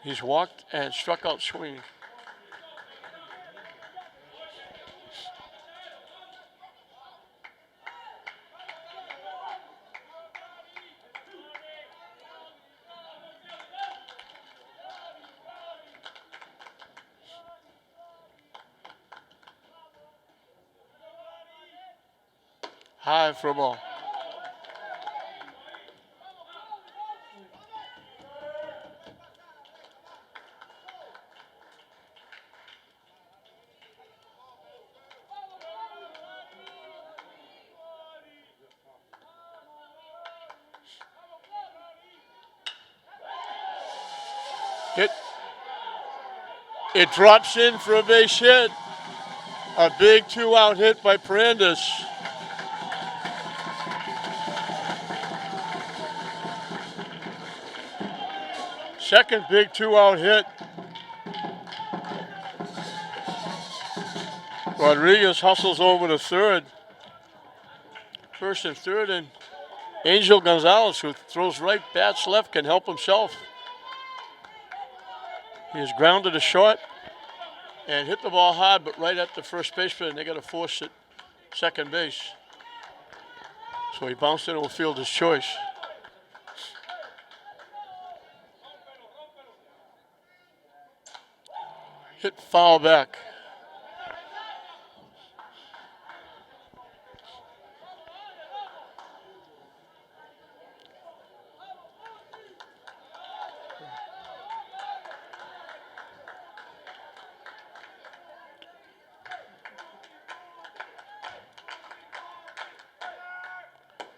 He's walked and struck out swinging. High for a ball. It drops in for a base hit. A big 2-out hit by Prandis. Second big 2-out hit. Rodriguez hustles over to third. First and third, and Angel Gonzalez, who throws right, bats left, can help himself. He is grounded to short and hit the ball hard, but right at the first baseman, and they got to force it second base. So he bounced into a fielder's choice. Hit foul back.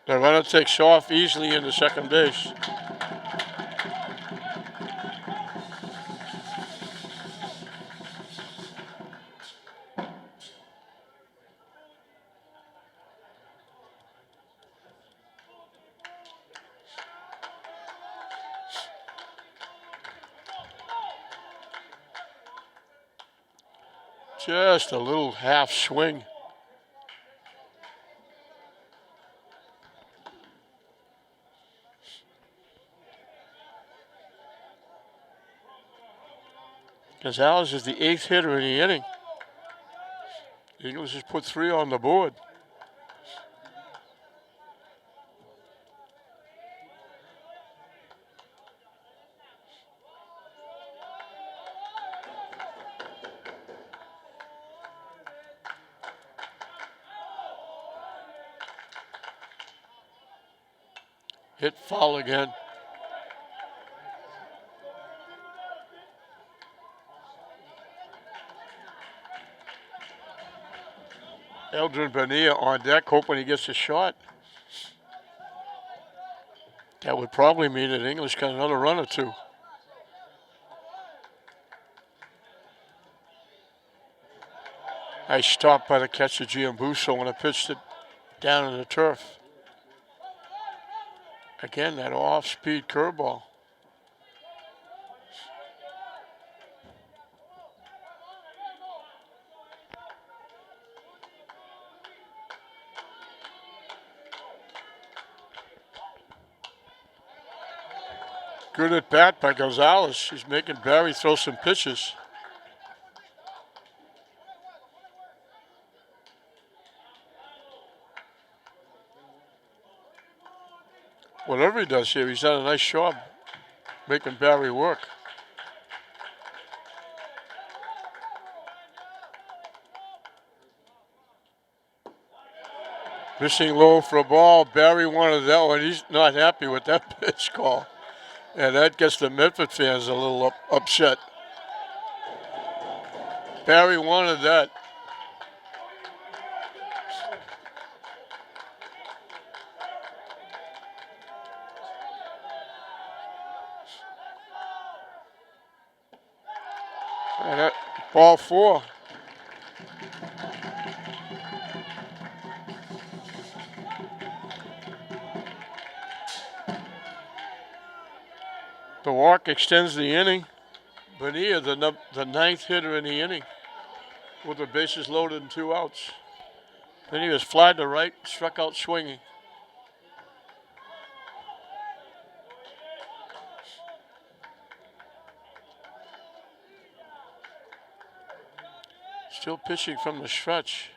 The runner takes off easily into second base. Just a little half swing. Gonzalez is the 8th hitter in the inning. The Eagles just put 3 on the board. Hit foul again. Eldrin Bonilla on deck, hoping he gets a shot. That would probably mean that English got another run or two. Nice stop by the catcher, Giambusso, when I pitched it down in the turf. Again, that off-speed curveball. Good at bat by Gonzalez. He's making Barry throw some pitches. Whatever he does here, he's done a nice job making Barry work. Missing low for a ball. Barry wanted that one. He's not happy with that pitch call. And that gets the Medford fans a little upset. Barry wanted that. And that ball 4. The walk extends the inning. Bonilla, the 9th hitter in the inning, with the bases loaded and 2 outs. Then he was fly to right, struck out swinging. Still pitching from the stretch.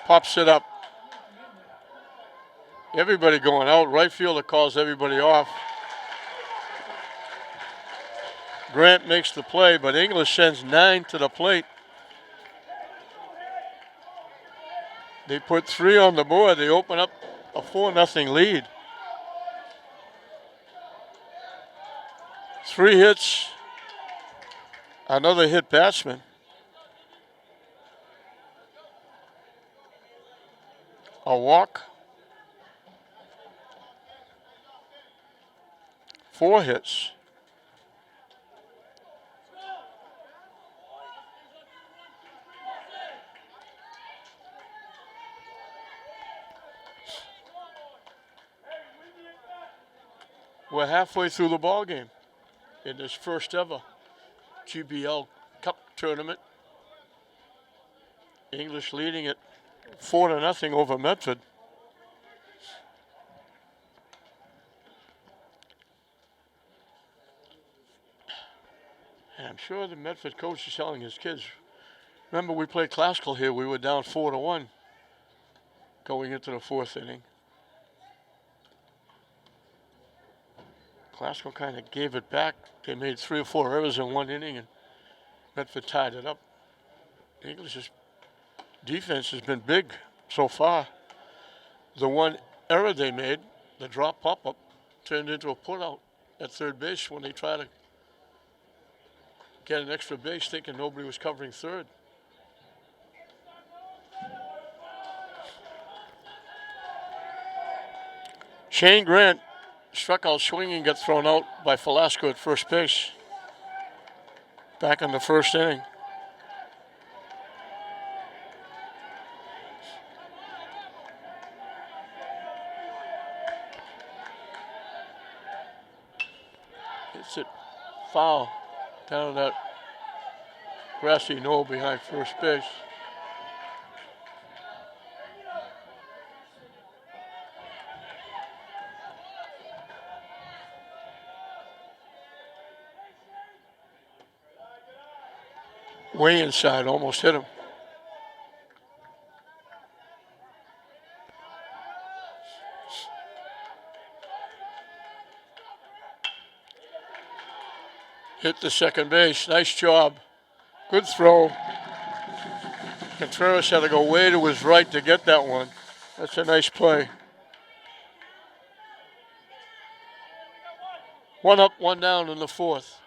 Pops it up. Everybody going out. Right fielder calls everybody off. Grant makes the play, but English sends 9 to the plate. They put 3 on the board. They open up a 4-0 lead. 3 hits. Another hit batsman. A walk. 4 hits. We're halfway through the ball game in this first ever GBL Cup tournament. English leading it 4-0 over Medford. And I'm sure the Medford coach is telling his kids, remember we played classical here, we were down 4-1 going into the 4th inning. Classical kind of gave it back. They made 3 or 4 errors in 1 inning, and Medford tied it up. English's defense has been big so far. The one error they made, the drop pop-up, turned into a putout at third base when they tried to get an extra base thinking nobody was covering third. Shane Grant struck out swinging, got thrown out by Velasco at first base. Back in the 1st inning. Hits it foul down that grassy knoll behind first base. Way inside, almost hit him. Hit the second base. Nice job. Good throw. Contreras had to go way to his right to get that one. That's a nice play. 1 up, 1 down in the fourth.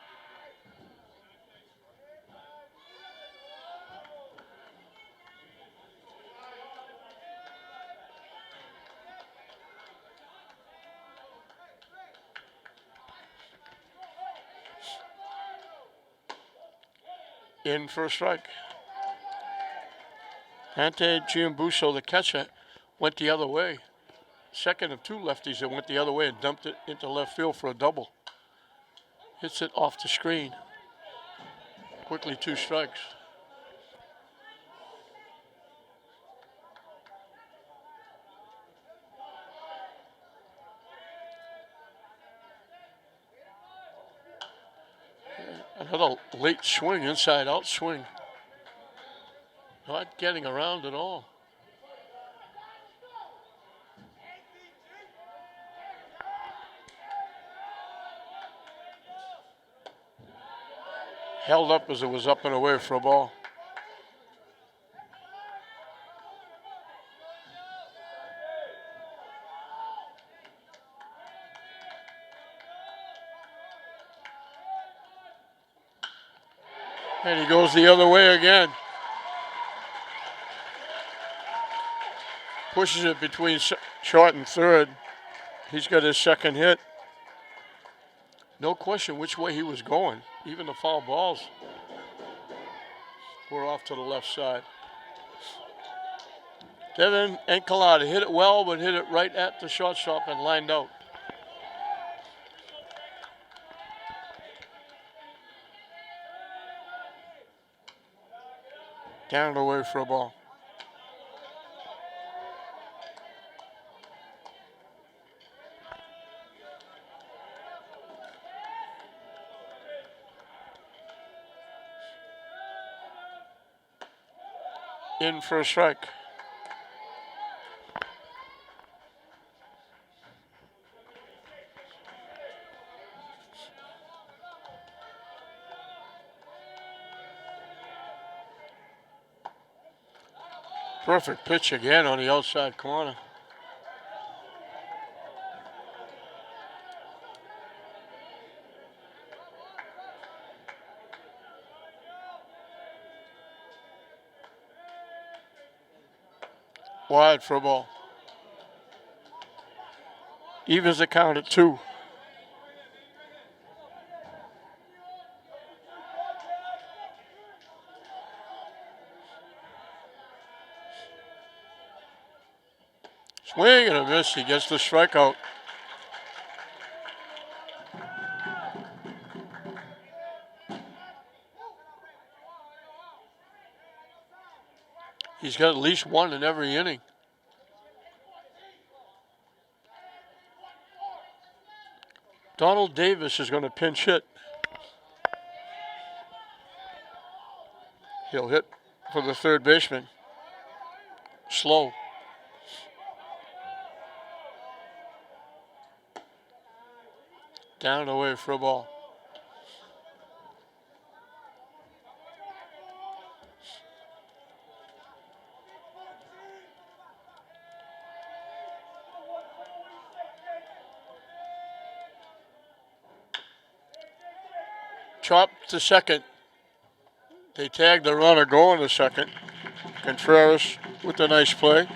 In for a strike. Ante Giambusso, the catcher, went the other way. Second of 2 lefties that went the other way and dumped it into left field for a double. Hits it off the screen. Quickly 2 strikes. Another late swing, inside out swing. Not getting around at all. Held up as it was up and away for a ball. And he goes the other way again. Pushes it between short and third. He's got his second hit. No question which way he was going. Even the foul balls were off to the left side. Devin Encalada hit it well, but hit it right at the shortstop and lined out. Down and away for a ball. In for a strike. Perfect pitch again on the outside corner. Wide for a ball. Evens the count at 2. Swing and a miss. He gets the strikeout. He's got at least 1 in every inning. Donald Davis is going to pinch hit. He'll hit for the third baseman. Slow. Down and away for a ball. Chop to second. They tagged the runner going to second. Contreras with a nice play.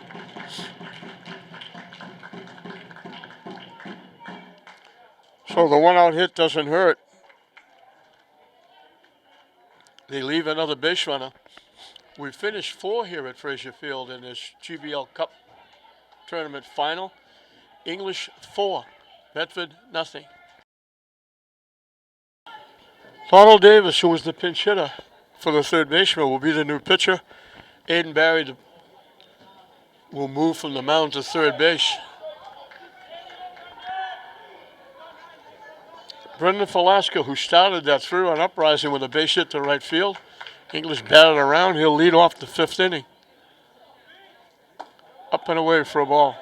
So the 1-out hit doesn't hurt. They leave another base runner. We finished 4 here at Frazier Field in this GBL Cup tournament final. English 4, Medford nothing. Donald Davis, who was the pinch hitter for the third baseman, will be the new pitcher. Aiden Barry will move from the mound to third base. Brendan Velasco, who started that 3-run uprising with a base hit to right field, English batted around. He'll lead off the 5th inning. Up and away for a ball.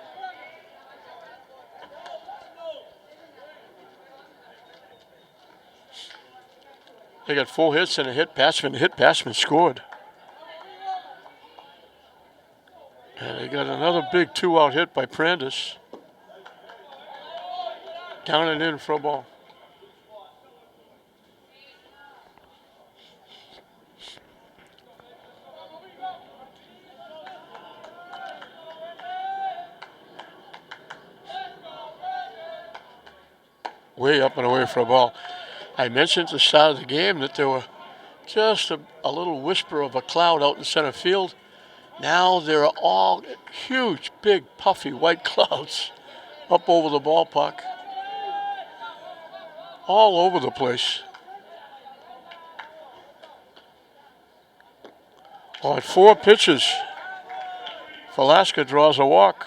They got 4 hits and a hit batsman. The hit batsman scored. And they got another big 2-out hit by Prandis. Down and in for a ball. Way up and away for a ball. I mentioned at the start of the game that there were just a little whisper of a cloud out in center field. Now there are all huge, big, puffy white clouds up over the ballpark. All over the place. On 4 pitches, Velasquez draws a walk.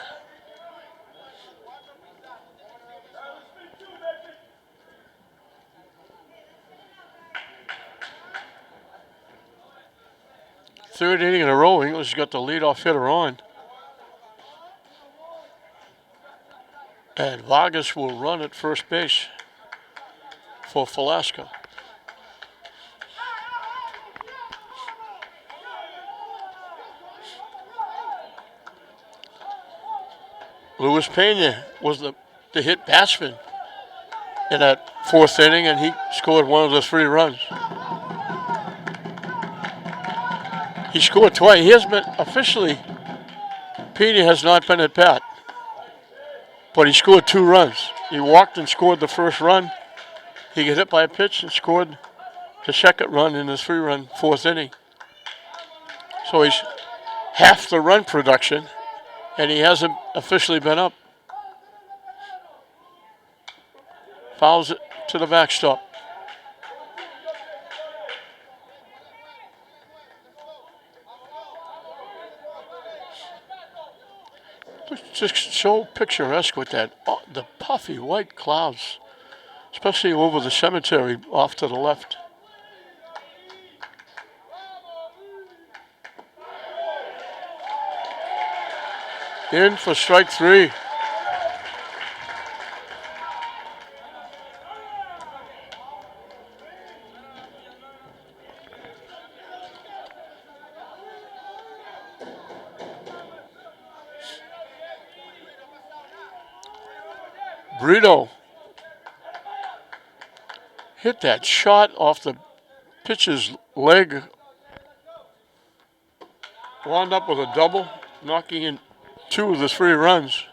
Third inning in a row, English got the leadoff hitter on. And Vargas will run at first base for Velasquez. Luis Pena was the hit batsman in that 4th inning, and he scored one of the 3 runs. He scored twice. He has been officially, Pena has not been at bat, but he scored 2 runs. He walked and scored the first run. He got hit by a pitch and scored the second run in the 3-run 4th inning. So he's half the run production, and he hasn't officially been up. Fouls it to the backstop. Just so picturesque with that, the puffy white clouds, especially over the cemetery off to the left. In for strike 3. Brito hit that shot off the pitcher's leg. Wound up with a double, knocking in 2 of the 3 runs.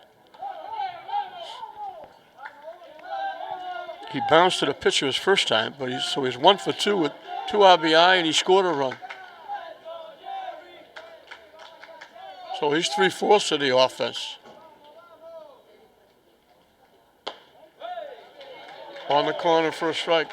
He bounced to the pitcher his first time, but he's 1 for 2 with 2 RBI, and he scored a run. So he's 3/4 of the offense. On the corner for a strike.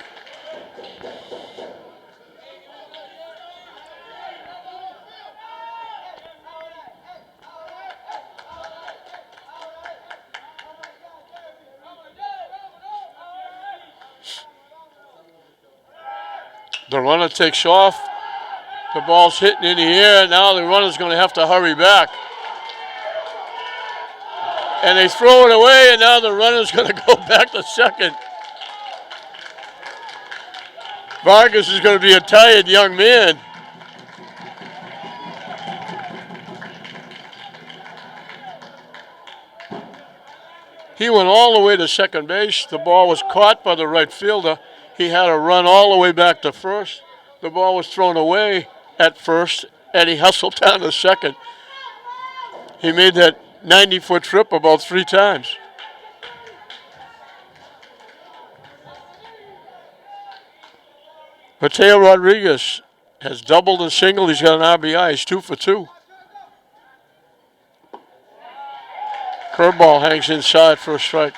The runner takes off. The ball's hitting in the air. Now the runner's going to have to hurry back. And they throw it away, and now the runner's going to go back to second. Vargas is going to be a tired young man. He went all the way to second base. The ball was caught by the right fielder. He had to run all the way back to first. The ball was thrown away at first, and he hustled down to second. He made that 90-foot trip about 3 times. Mateo Rodriguez has doubled and singled. He's got an RBI. He's 2 for 2. Curveball hangs inside for a strike.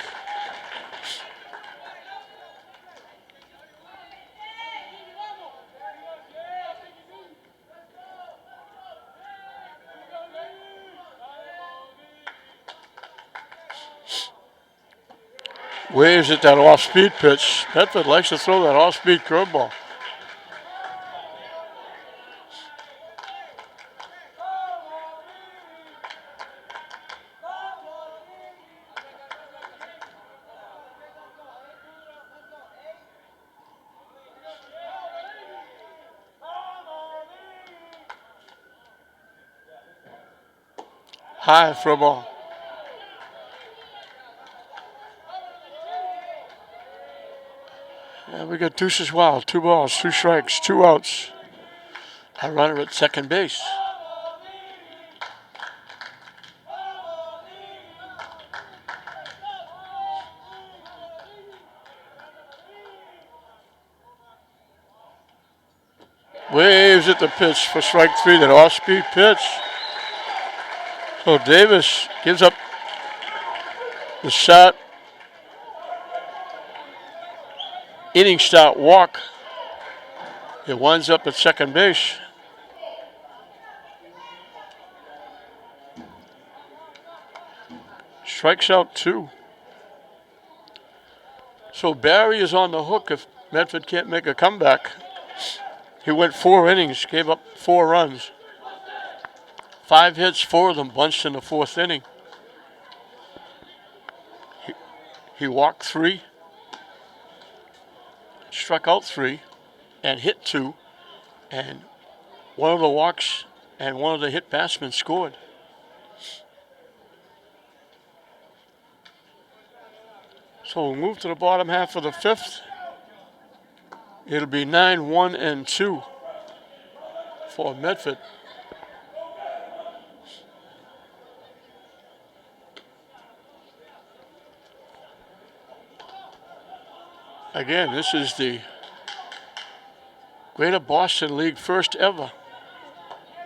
Waves at that off-speed pitch. Medford likes to throw that off-speed curveball. High for a ball. And we got deuces wild. 2 balls, 2 strikes, 2 outs. A runner at second base. Waves at the pitch for strike 3. That off-speed pitch. So Davis gives up the shot. Inning start walk. It winds up at second base. Strikes out 2. So Barry is on the hook if Medford can't make a comeback. He went 4 innings, gave up 4 runs. 5 hits, 4 of them bunched in the 4th inning. He walked 3, struck out 3, and hit 2. And one of the walks and one of the hit batsmen scored. So we'll move to the bottom half of the 5th. It'll be 9-1-2 for Medford. Again, this is the Greater Boston League first ever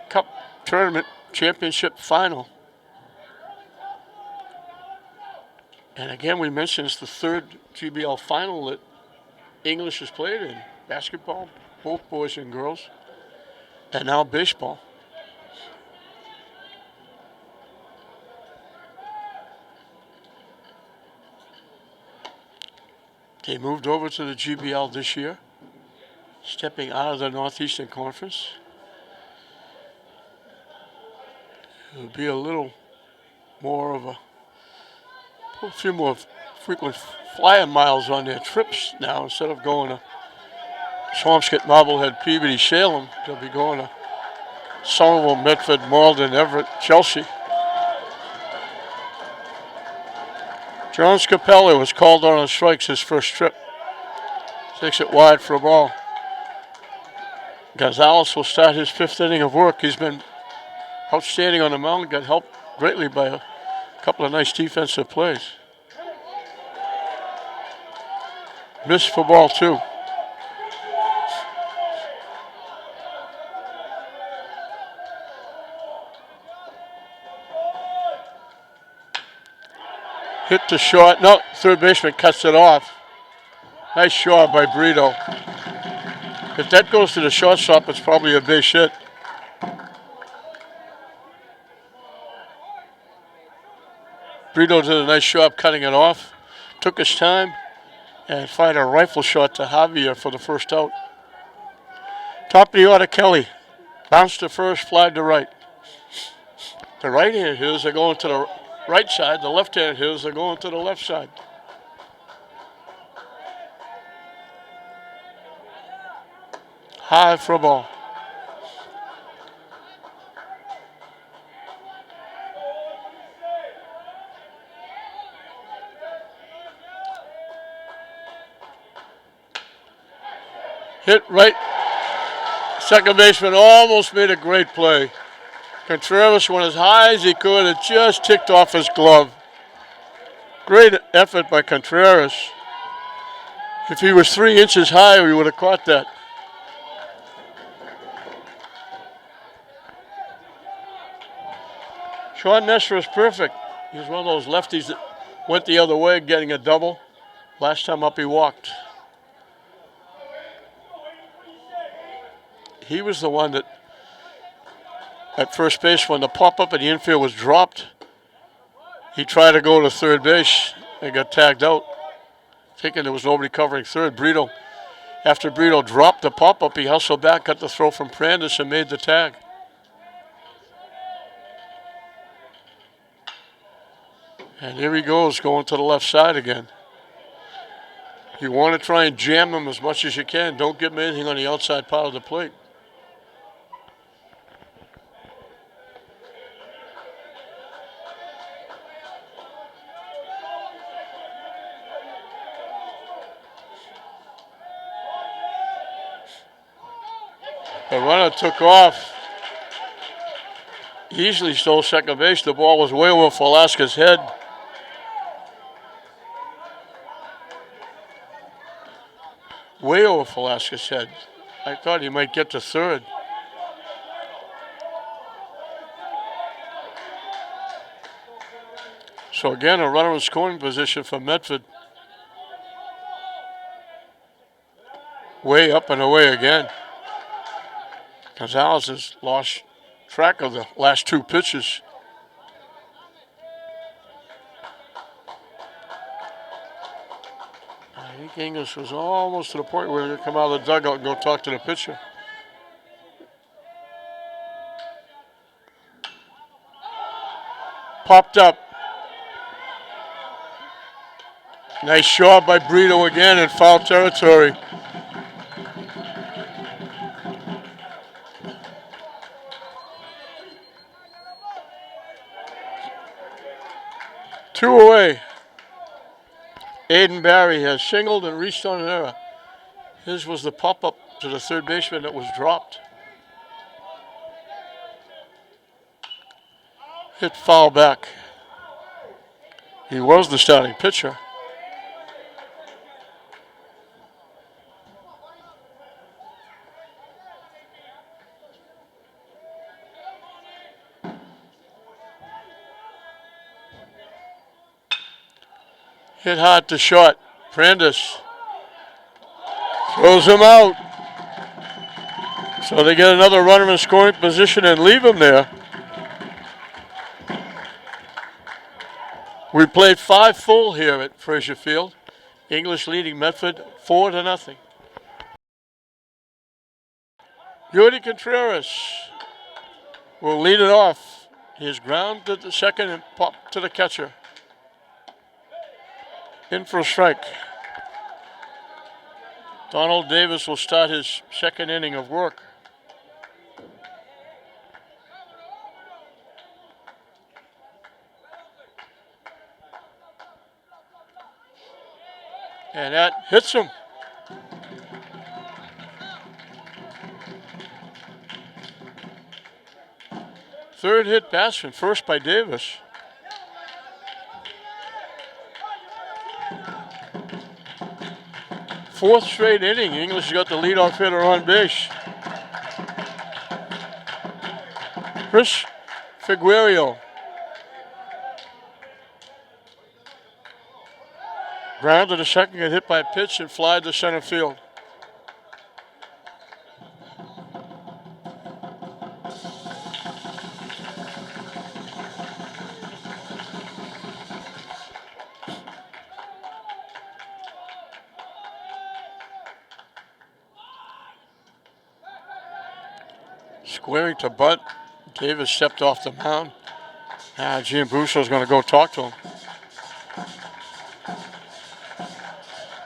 Cup Tournament Championship Final. And again, we mentioned it's the 3rd GBL final that English has played in. Basketball, both boys and girls, and now baseball. They moved over to the GBL this year, stepping out of the Northeastern Conference. It'll be a little more of a few more frequent flyer miles on their trips now. Instead of going to Swampscott, Marblehead, Peabody, Salem, they'll be going to Somerville, Medford, Malden, Everett, Chelsea. John Scapelli was called on strikes his first trip. Takes it wide for a ball. Gonzalez will start his 5th inning of work. He's been outstanding on the mound, got helped greatly by a couple of nice defensive plays. Missed for ball 2. Hit to short. No, third baseman cuts it off. Nice shot by Brito. If that goes to the shortstop, it's probably a base hit. Brito did a nice job cutting it off. Took his time and fired a rifle shot to Javier for the first out. Top of the order, Kelly. Bounced to first, flied to right. The right-hand hitters are going to the right side. The left-hand hitters are going to the left side. High for a ball. Hit right. Second baseman almost made a great play. Contreras went as high as he could. It just ticked off his glove. Great effort by Contreras. If he was 3 inches higher, he would have caught that. Sean Nestor is perfect. He's one of those lefties that went the other way, getting a double. Last time up, he walked. He was the one that, at first base, when the pop-up in the infield was dropped, he tried to go to third base and got tagged out, thinking there was nobody covering third. Brito, after Brito dropped the pop-up, he hustled back, got the throw from Prandis, and made the tag. And here he goes, going to the left side again. You want to try and jam him as much as you can. Don't give him anything on the outside part of the plate. The runner took off. Easily stole second base. The ball was way over Velasquez's head. Way over Velasquez's head. I thought he might get to third. So again, a runner in scoring position for Medford. Way up and away again. Gonzalez has lost track of the last two pitches. I think English was almost to the point where he'd come out of the dugout and go talk to the pitcher. Popped up. Nice shot by Brito again in foul territory. Two away. Aiden Barry has singled and reached on an error. His was the pop-up to the third baseman that was dropped. Hit foul back. He was the starting pitcher. Hit hard to short. Prandis throws him out. So they get another runner in scoring position and leave him there. We played 5 full here at Frazier Field. English leading Medford 4-0. Yuri Contreras will lead it off. He's grounded to second and popped to the catcher. In for a strike. Donald Davis will start his second inning of work. And that hits him. Third hit Basbeall, first by Davis. Fourth straight inning, English got the leadoff hitter on base. Chris Figueroa. Grounded to second, got hit by a pitch and fly to center field. Squaring to bunt. Davis stepped off the mound. Now Giambusso's going to go talk to him.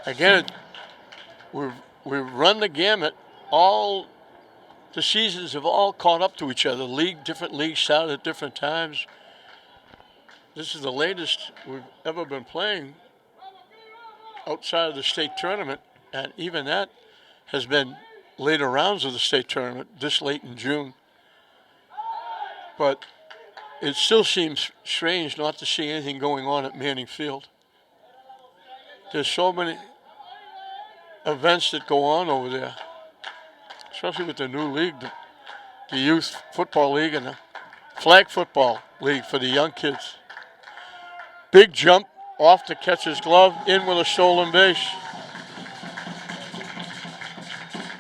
Again, we've run the gamut. All the seasons have all caught up to each other. Different leagues started at different times. This is the latest we've ever been playing outside of the state tournament, and even that has been later rounds of the state tournament this late in June. But it still seems strange not to see anything going on at Manning Field. There's so many events that go on over there, especially with the new league, the youth football league and the flag football league for the young kids. Big jump off the catcher's glove, in with a stolen base.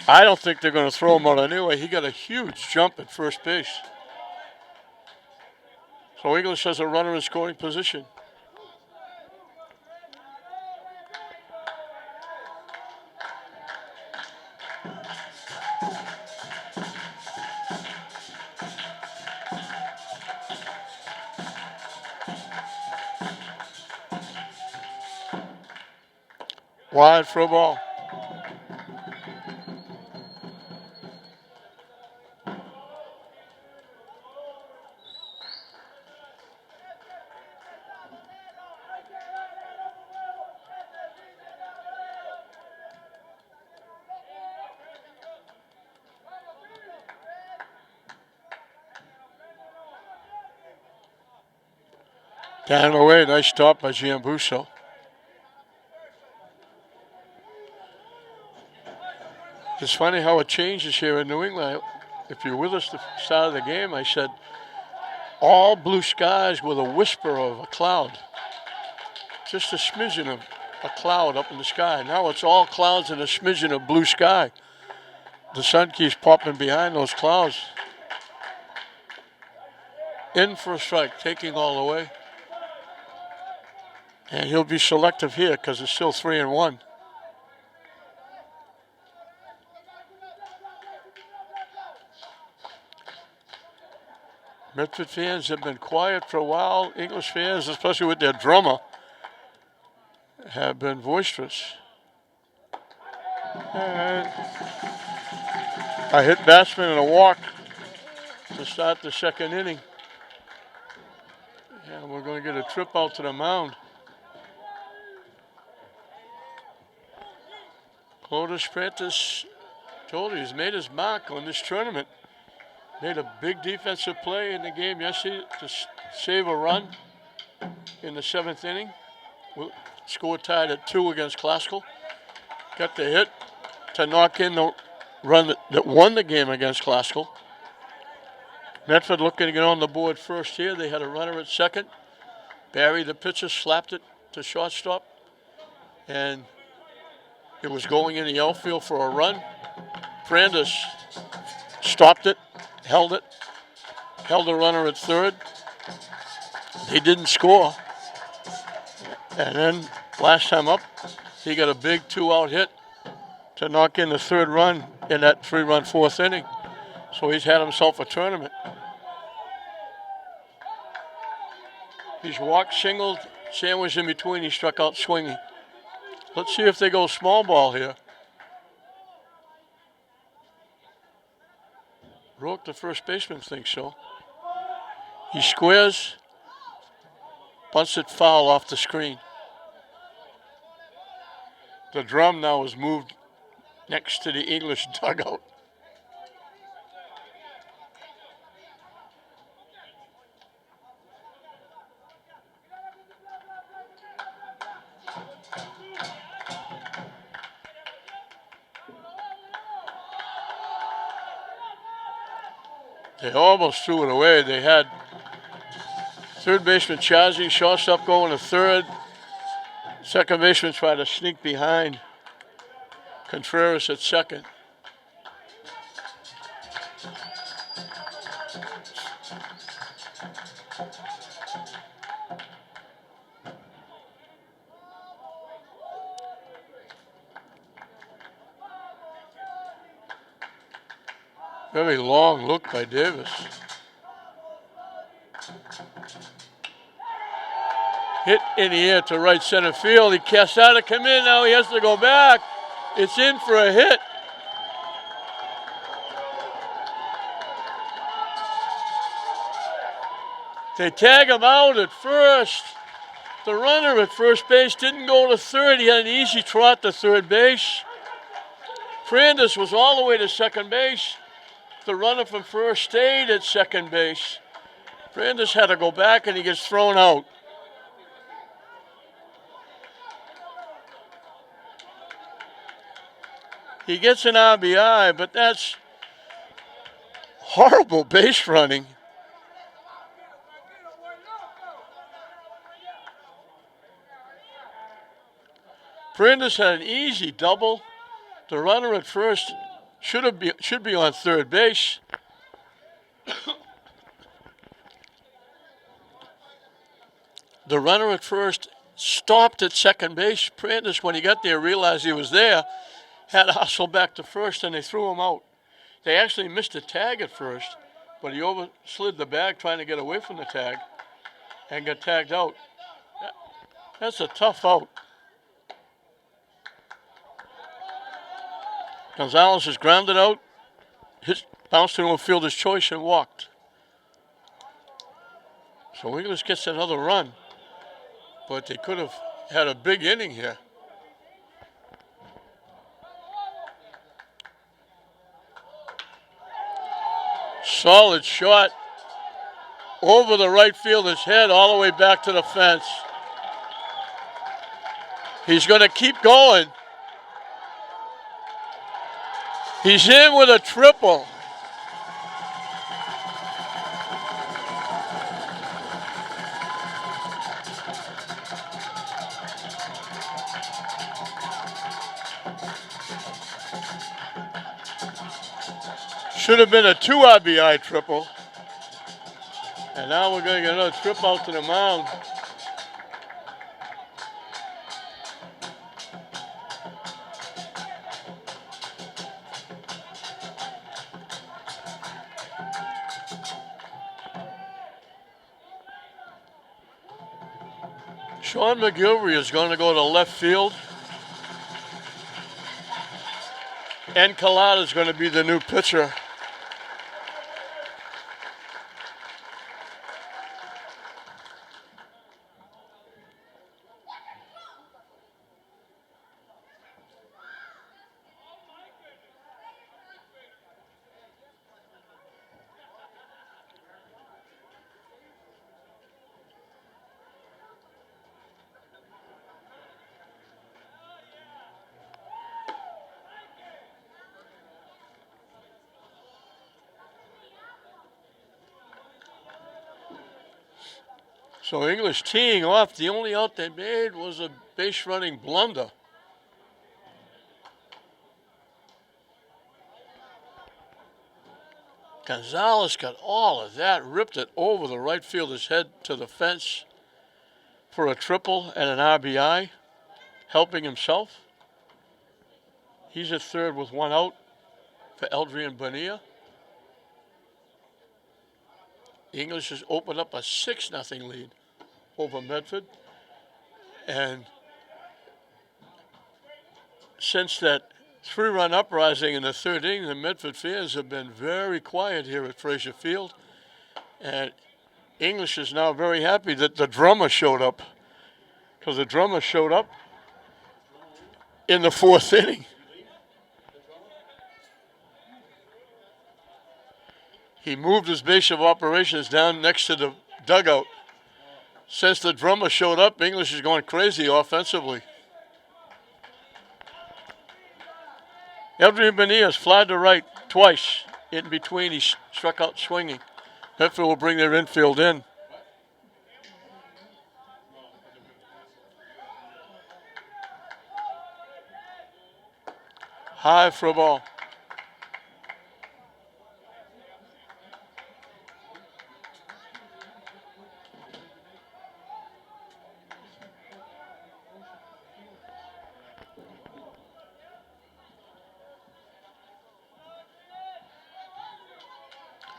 I don't think they're going to throw him out anyway. He got a huge jump at first base. So English has a runner in scoring position. Wide for a ball. Down the way, nice stop by Giambusso. It's funny how it changes here in New England. If you're with us at the start of the game, I said all blue skies with a whisper of a cloud. Just a smidgen of a cloud up in the sky. Now it's all clouds and a smidgen of blue sky. The sun keeps popping behind those clouds. In for a strike, taking all the way. And he'll be selective here because it's still 3-1. Medford fans have been quiet for a while. English fans, especially with their drummer, have been boisterous. And I hit batsman in a walk to start the second inning. And we're going to get a trip out to the mound. Clovis Prentice told you he's made his mark on this tournament. Made a big defensive play in the game yesterday to save a run in the 7th inning. Score tied at 2 against Classical. Got the hit to knock in the run that won the game against Classical. Medford looking to get on the board first here. They had a runner at second. Barry, the pitcher, slapped it to shortstop. And it was going in the outfield for a run. Prandis stopped it, held the runner at third. He didn't score. And then last time up, he got a big 2-out hit to knock in the third run in that 3-run 4th inning. So he's had himself a tournament. He's walked, singled, sandwiched in between. He struck out swinging. Let's see if they go small ball here. Rourke, the first baseman, thinks so. He squares, bunts it foul off the screen. The drum now is moved next to the English dugout. They almost threw it away. They had third baseman charging, shortstop going to third. Second baseman tried to sneak behind Contreras at second. Very long look by Davis. Hit in the air to right center field. He casts out to come in. Now he has to go back. It's in for a hit. They tag him out at first. The runner at first base didn't go to third. He had an easy trot to third base. Prandis was all the way to second base. The runner from first stayed at second base. Prandis had to go back and he gets thrown out. He gets an RBI, but that's horrible base running. Prandis had an easy double. The runner at first should be on third base. The runner at first stopped at second base. Prandis, when he got there, realized he was there, had to hustle back to first, and they threw him out. They actually missed a tag at first, but he overslid the bag trying to get away from the tag and got tagged out. That's a tough out. Gonzalez is grounded out, bounced into a fielder's choice and walked. So English gets another run, but they could have had a big inning here. Solid shot over the right fielder's head all the way back to the fence. He's going to keep going. He's in with a triple. Should have been a 2 RBI triple. And now we're going to get another trip out to the mound. Sean McGilvery is going to go to left field. And Collada is going to be the new pitcher. So English teeing off. The only out they made was a base running blunder. Gonzalez got all of that, ripped it over the right fielder's head to the fence for a triple and an RBI, helping himself. He's at third with 1 out for Eldrian Bonilla. English has opened up a 6-0 lead over Medford. And since that 3-run uprising in the third inning, the Medford fans have been very quiet here at Frazier Field. And English is now very happy that the drummer showed up, because the drummer showed up in the 4th inning. He moved his base of operations down next to the dugout. Since the drummer showed up, English is going crazy offensively. Eldrian Bonilla flied to right twice. In between, he struck out swinging. Medford will bring their infield in. High for a ball.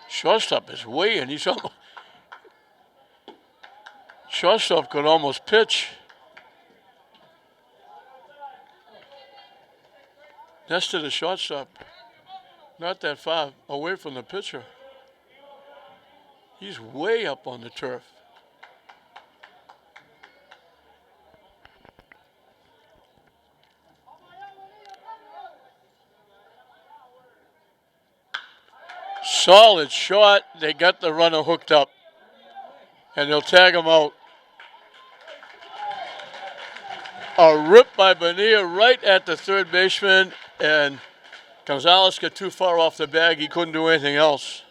Shortstop is way in. He's almost. Shortstop could almost pitch. Next to the shortstop. Not that far away from the pitcher. He's way up on the turf. Solid shot. They got the runner hooked up. And they'll tag him out. A rip by Bonilla right at the third baseman. And Gonzalez got too far off the bag. He couldn't do anything else.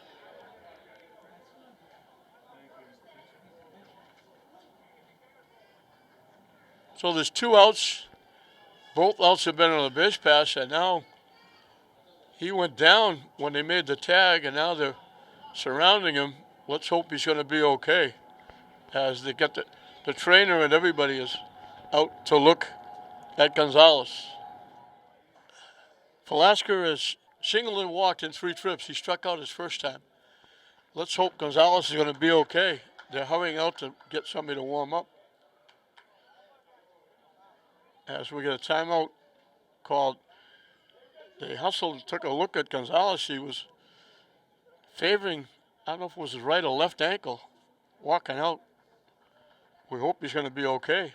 So there's 2 outs. Both outs have been on the base pass, and now he went down when they made the tag, and now they're surrounding him. Let's hope he's going to be okay, as they get the trainer and everybody is out to look at Gonzalez. Velasquez has singled and walked in 3 trips. He struck out his first time. Let's hope Gonzalez is going to be okay. They're hurrying out to get somebody to warm up. As we get a timeout called, they hustled and took a look at Gonzalez. He was favoring, I don't know if it was his right or left ankle, walking out. We hope he's going to be okay.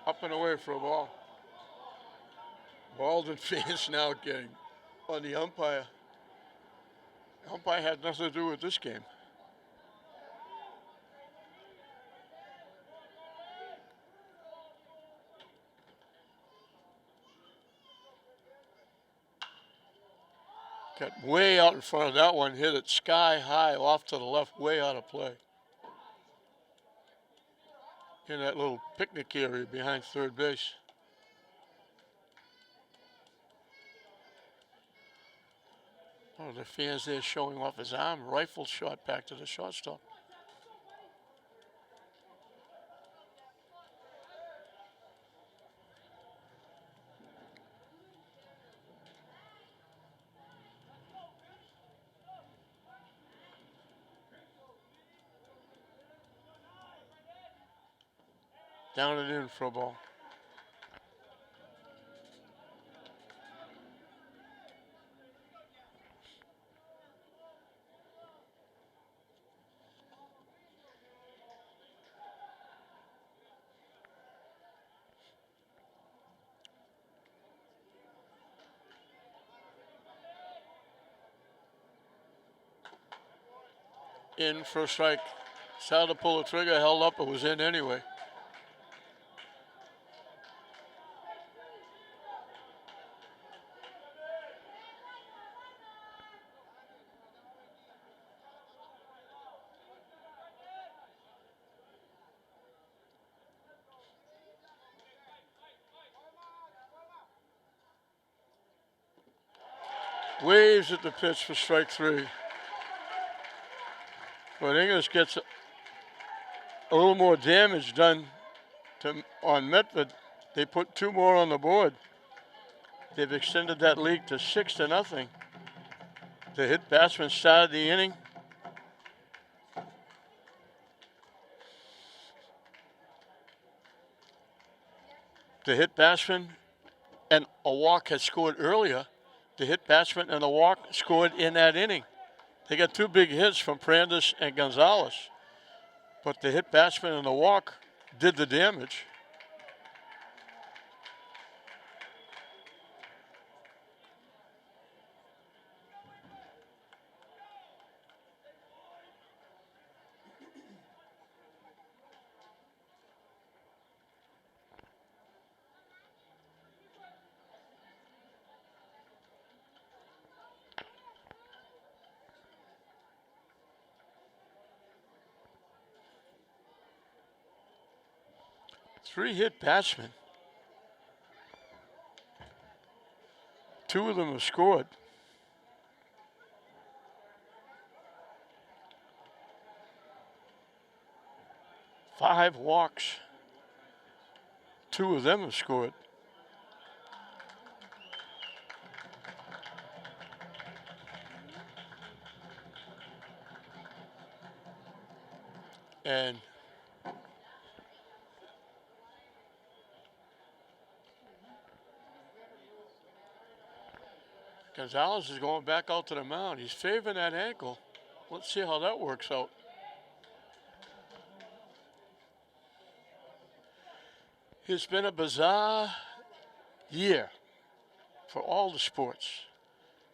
Up Up and away for a ball. Walden fans now getting on the umpire. The umpire had nothing to do with this game. Got way out in front of that one, hit it sky high off to the left, way out of play. In that little picnic area behind third base. One of the fans there showing off his arm, rifle shot back to the shortstop. Down and in for a ball. In for a strike. Started to pull the trigger, held up, it was in anyway. Waves at the pitch for strike three. But English gets a little more damage done on Medford. They put 2 more on the board. They've extended that lead to 6-0. The hit batsman started the inning. The hit batsman and a walk had scored earlier. The hit batsman and a walk scored in that inning. They got 2 big hits from Prandis and Gonzalez. But the hit batsman and the walk did the damage. Three hit batsmen. 2 of them have scored. Five walks. 2 of them have scored. And Gonzalez is going back out to the mound. He's favoring that ankle. Let's see how that works out. It's been a bizarre year for all the sports.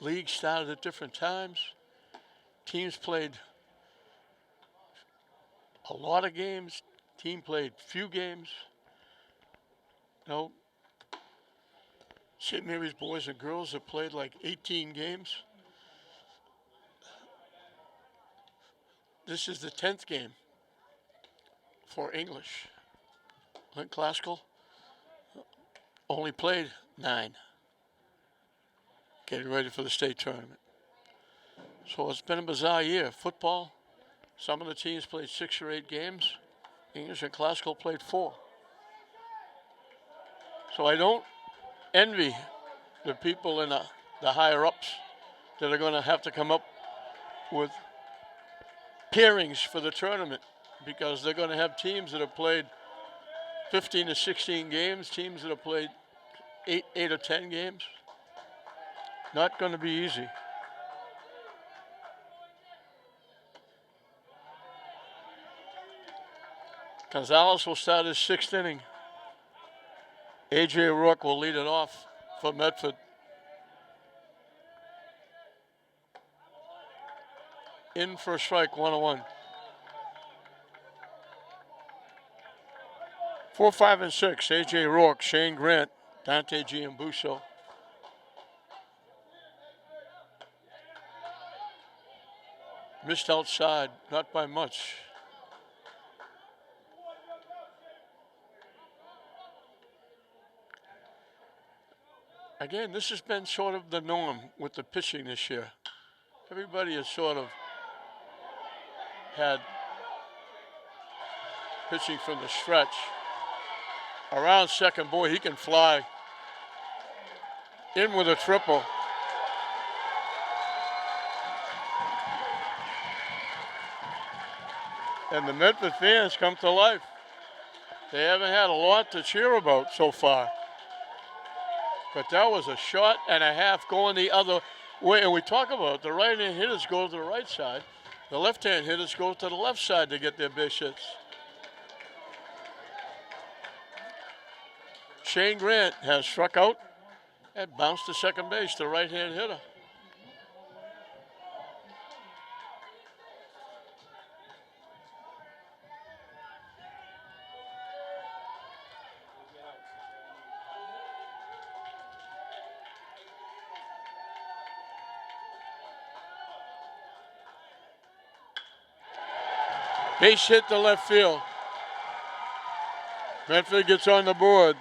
Leagues started at different times. Teams played a lot of games. Team played few games. St. Mary's boys and girls have played like 18 games. This is the 10th game for English. Lynn Classical only played 9. Getting ready for the state tournament. So it's been a bizarre year. Football, some of the teams played 6 or 8 games. English and Classical played 4. So I don't envy the people in the higher ups that are going to have to come up with pairings for the tournament, because they're going to have teams that have played 15 to 16 games, teams that have played 8 or 10 games. Not going to be easy. Gonzalez will start his 6th inning. A.J. Rourke will lead it off for Medford. In for a strike, 1-1. 4, 5, and 6. A.J. Rourke, Shane Grant, Dante Giambusso. Missed outside, not by much. Again, this has been sort of the norm with the pitching this year. Everybody has sort of had pitching from the stretch. Around second, boy, he can fly. In with a triple. And the Medford fans come to life. They haven't had a lot to cheer about so far. But that was a shot and a half going the other way. And we talk about the right-hand hitters go to the right side. The left-hand hitters go to the left side to get their base hits. Shane Grant has struck out and bounced to second base, the right-hand hitter. Base hit to left field. Medford gets on the board.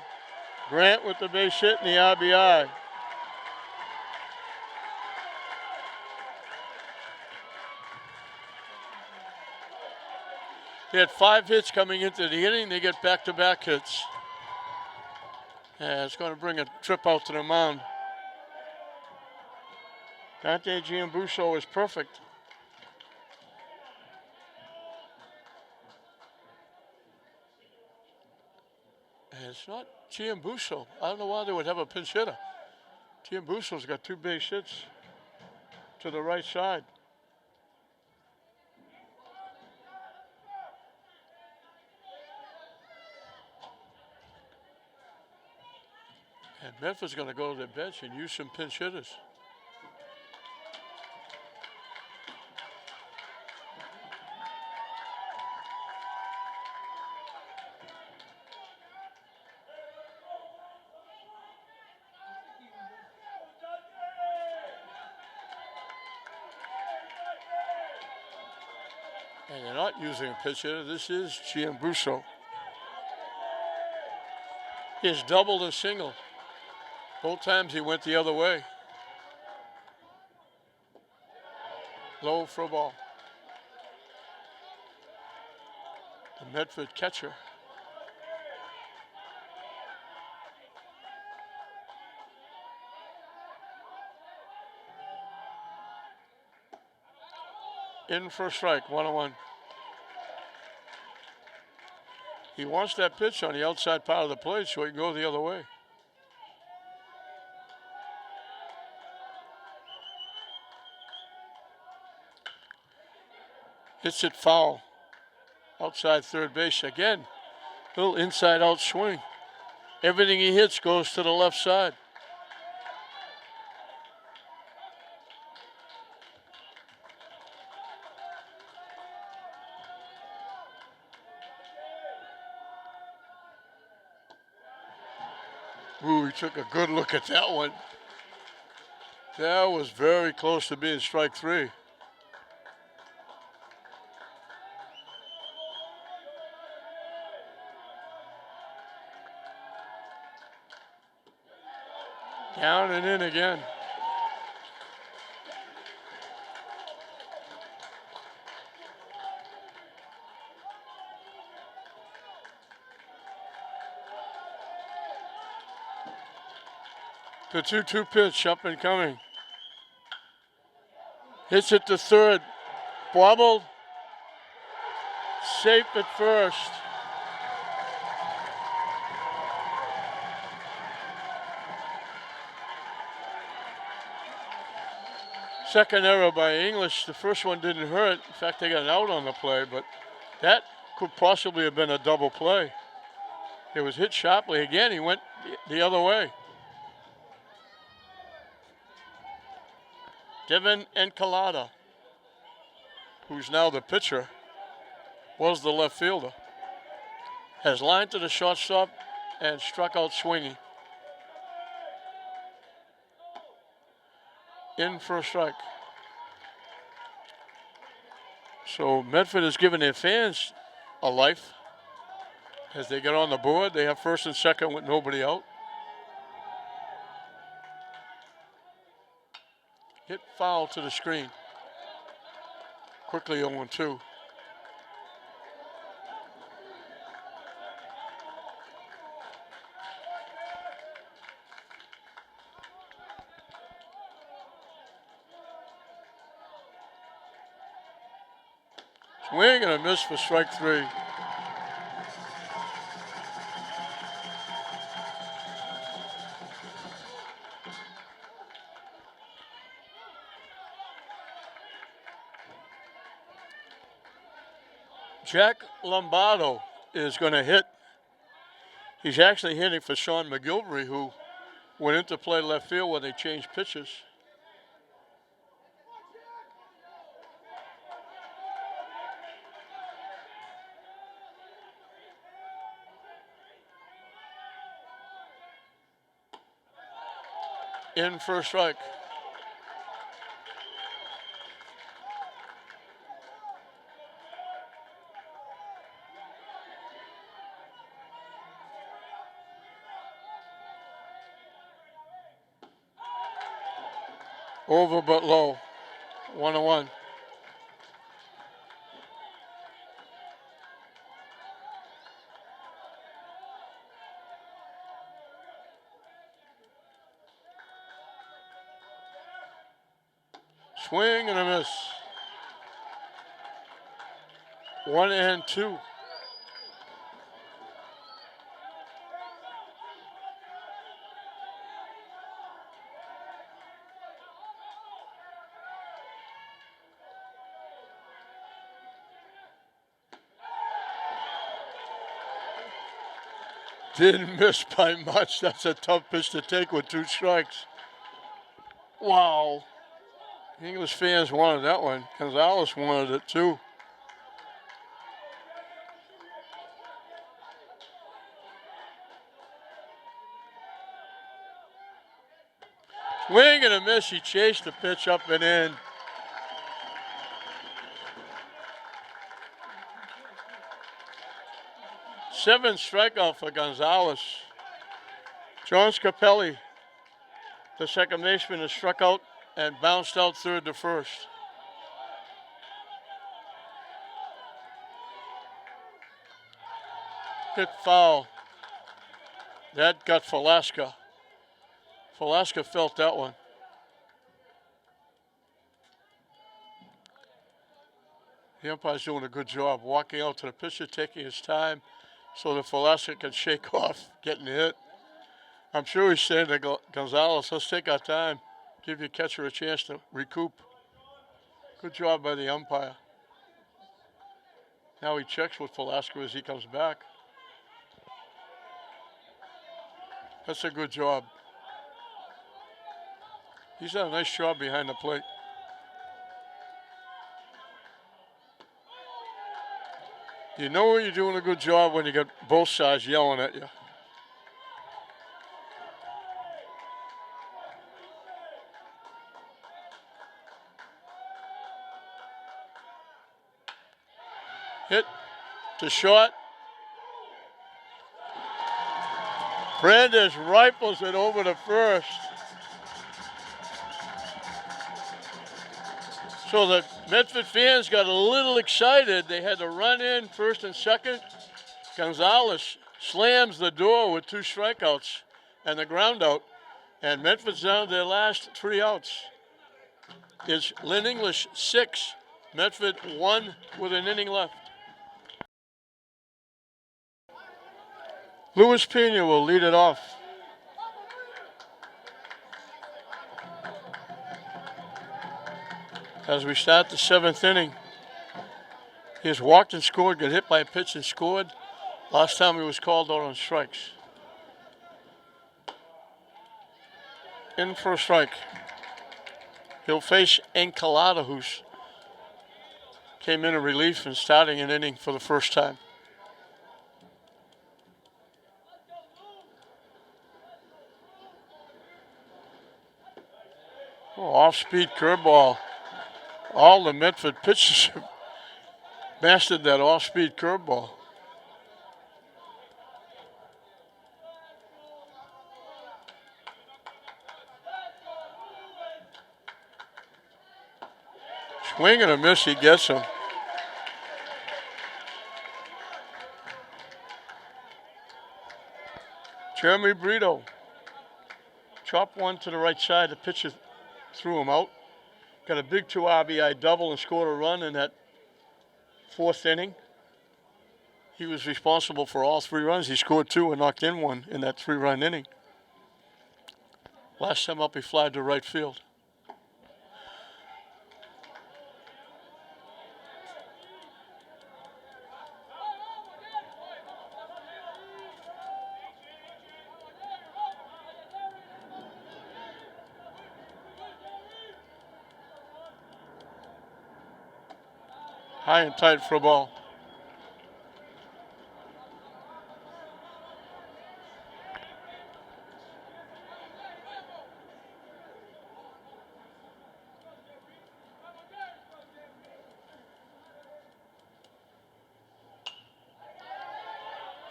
Grant with the base hit and the RBI. They had 5 hits coming into the inning. They get back-to-back hits. Yeah, it's going to bring a trip out to the mound. Dante Giambusso is perfect. And it's not Giambusso. I don't know why they would have a pinch hitter. Giambusso's got 2 base hits to the right side. And Medford's going to go to the bench and use some pinch hitters. And they're not using a pitch hitter. This is Giambusso. He has doubled and single. Both times he went the other way. Low for a ball. The Medford catcher. In for a strike, 1-1. He wants that pitch on the outside part of the plate so he can go the other way. Hits it foul. Outside third base again. Little inside out swing. Everything he hits goes to the left side. Ooh, he took a good look at that one. That was very close to being strike 3. Down and in again. The 2-2 pitch up and coming. Hits it to third. Wobbled. Safe at first. Second error by English. The first one didn't hurt. In fact, they got an out on the play, but that could possibly have been a double play. It was hit sharply. Again, he went the other way. Devin Encalada, who's now the pitcher, was the left fielder, has lined to the shortstop and struck out swinging. In for a strike. So Medford has given their fans a life. As they get on the board, they have first and second with nobody out. Hit foul to the screen. Quickly 0-2. Swing and a miss for strike 3. Jack Lombardo is going to hit. He's actually hitting for Sean McGilvery, who went into play left field when they changed pitches. In for a strike. Over but low. 1-1. Swing and a miss. 1-2. Didn't miss by much. That's a tough pitch to take with 2 strikes. Wow. English fans wanted that one. Gonzalez wanted it too. Swing and a miss. He chased the pitch up and in. Seventh strikeout for Gonzalez. John Scapelli, the second baseman, has struck out and bounced out third to first. Hit foul. That got Falaska. Falaska felt that one. The umpire's doing a good job walking out to the pitcher, taking his time so that Falaska can shake off getting hit. I'm sure he's saying to Gonzalez, let's take our time, give your catcher a chance to recoup. Good job by the umpire. Now he checks with Falaska as he comes back. That's a good job. He's done a nice job behind the plate. You know you're doing a good job when you get both sides yelling at you. Hit to short. Brandes rifles it over to first. So the Medford fans got a little excited. They had to run in first and second. Gonzalez slams the door with 2 strikeouts and the ground out. And Medford's down to their last 3 outs. It's Lynn English 6, Medford 1 with an inning left. Luis Pena will lead it off. As we start the 7th inning, he has walked and scored, got hit by a pitch and scored. Last time he was called out on strikes. in for a strike. He'll face Encalada, who's came in relief and starting an inning for the first time. Oh, off-speed curveball. All the Medford pitchers have mastered that off-speed curveball. Swing and a miss, he gets him. Jeremy Brito. Chop one to the right side. The pitcher threw him out. Got a big 2 RBI double and scored a run in that 4th inning. He was responsible for all 3 runs. He scored 2 and knocked in 1 in that 3-run inning. Last time up, he flied to right field. High and tight for a ball.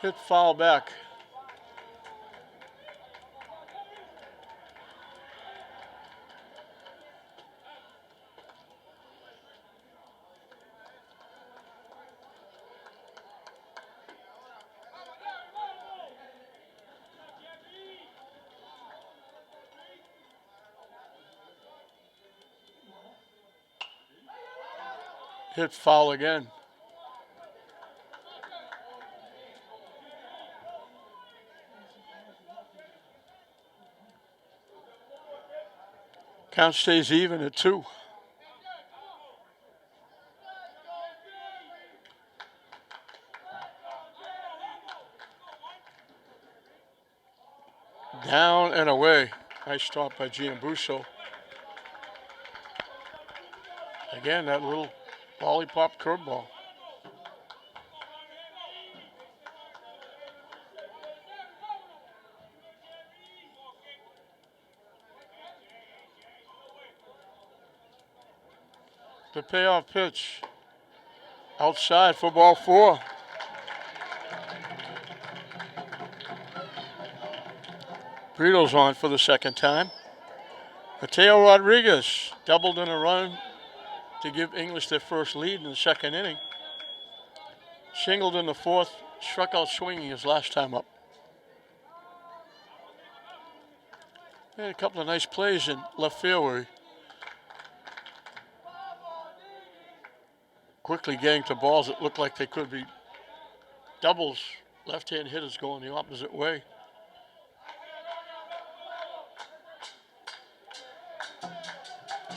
Hit foul back. Hit foul again. Count stays even at 2. Down and away. Nice stop by Giambusso. Again, that little lollipop curveball. The payoff pitch. Outside for ball 4. Brito's on for the second time. Mateo Rodriguez doubled in a run to give English their first lead in the 2nd inning. Singled in the 4th, struck out swinging his last time up. Had a couple of nice plays in left field where he quickly getting to balls that looked like they could be doubles. Left-hand hitters going the opposite way.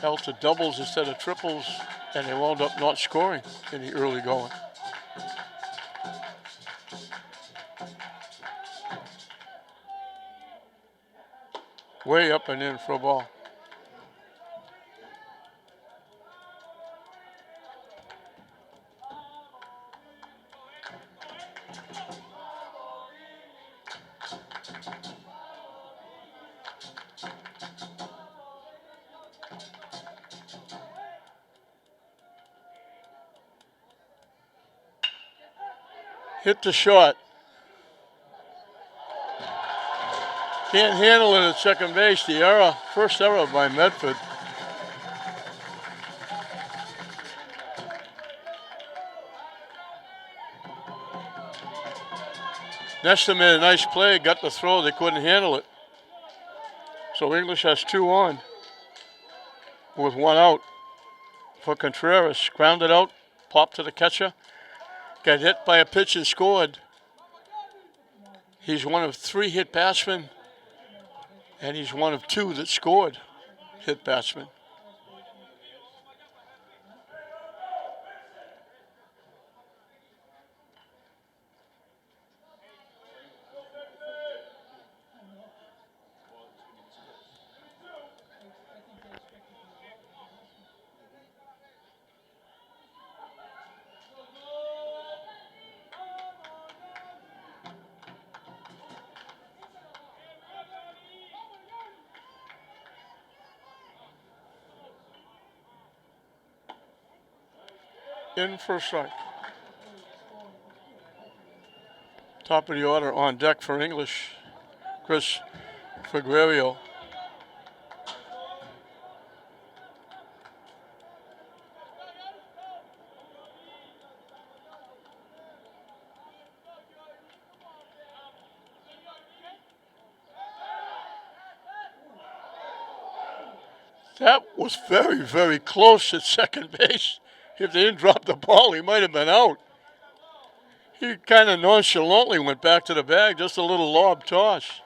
Held to doubles instead of triples, and they wound up not scoring in the early going. Way up and in for a ball. Hit the shot. Can't handle it at second base. The error, first error by Medford. Nestor made a nice play, got the throw, they couldn't handle it. So English has 2 on with 1 out for Contreras. Grounded out, popped to the catcher. Got hit by a pitch and scored. He's one of 3 hit batsmen, and he's one of 2 that scored hit batsmen. in for a strike. Top of the order on deck for English. Chris Figueroa. That was very, very close at second base. If they didn't drop the ball, he might have been out. He kind of nonchalantly went back to the bag, just a little lob toss.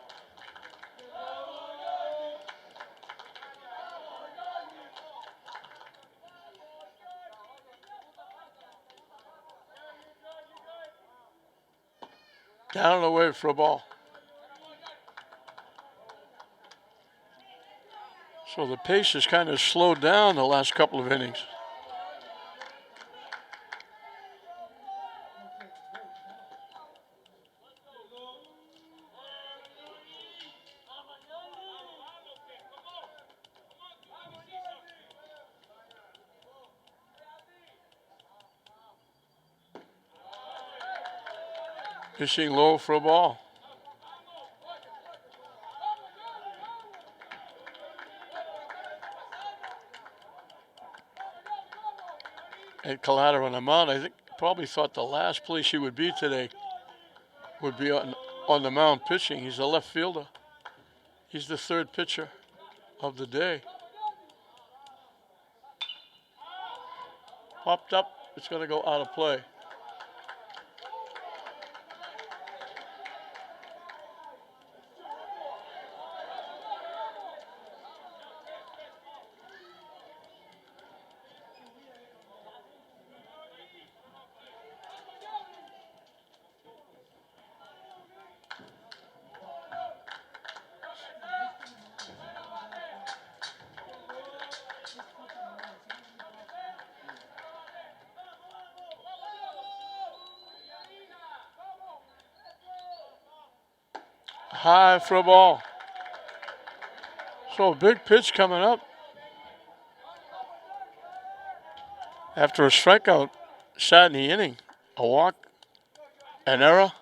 Down and away for a ball. So the pace has kind of slowed down the last couple of innings. Pitching low for a ball. And Collada on the mound, I think probably thought the last place he would be today would be on the mound pitching. He's a left fielder. He's the third pitcher of the day. Popped up, it's going to go out of play. High for a ball. So a big pitch coming up. After a strikeout, sat in the inning, a walk, an error.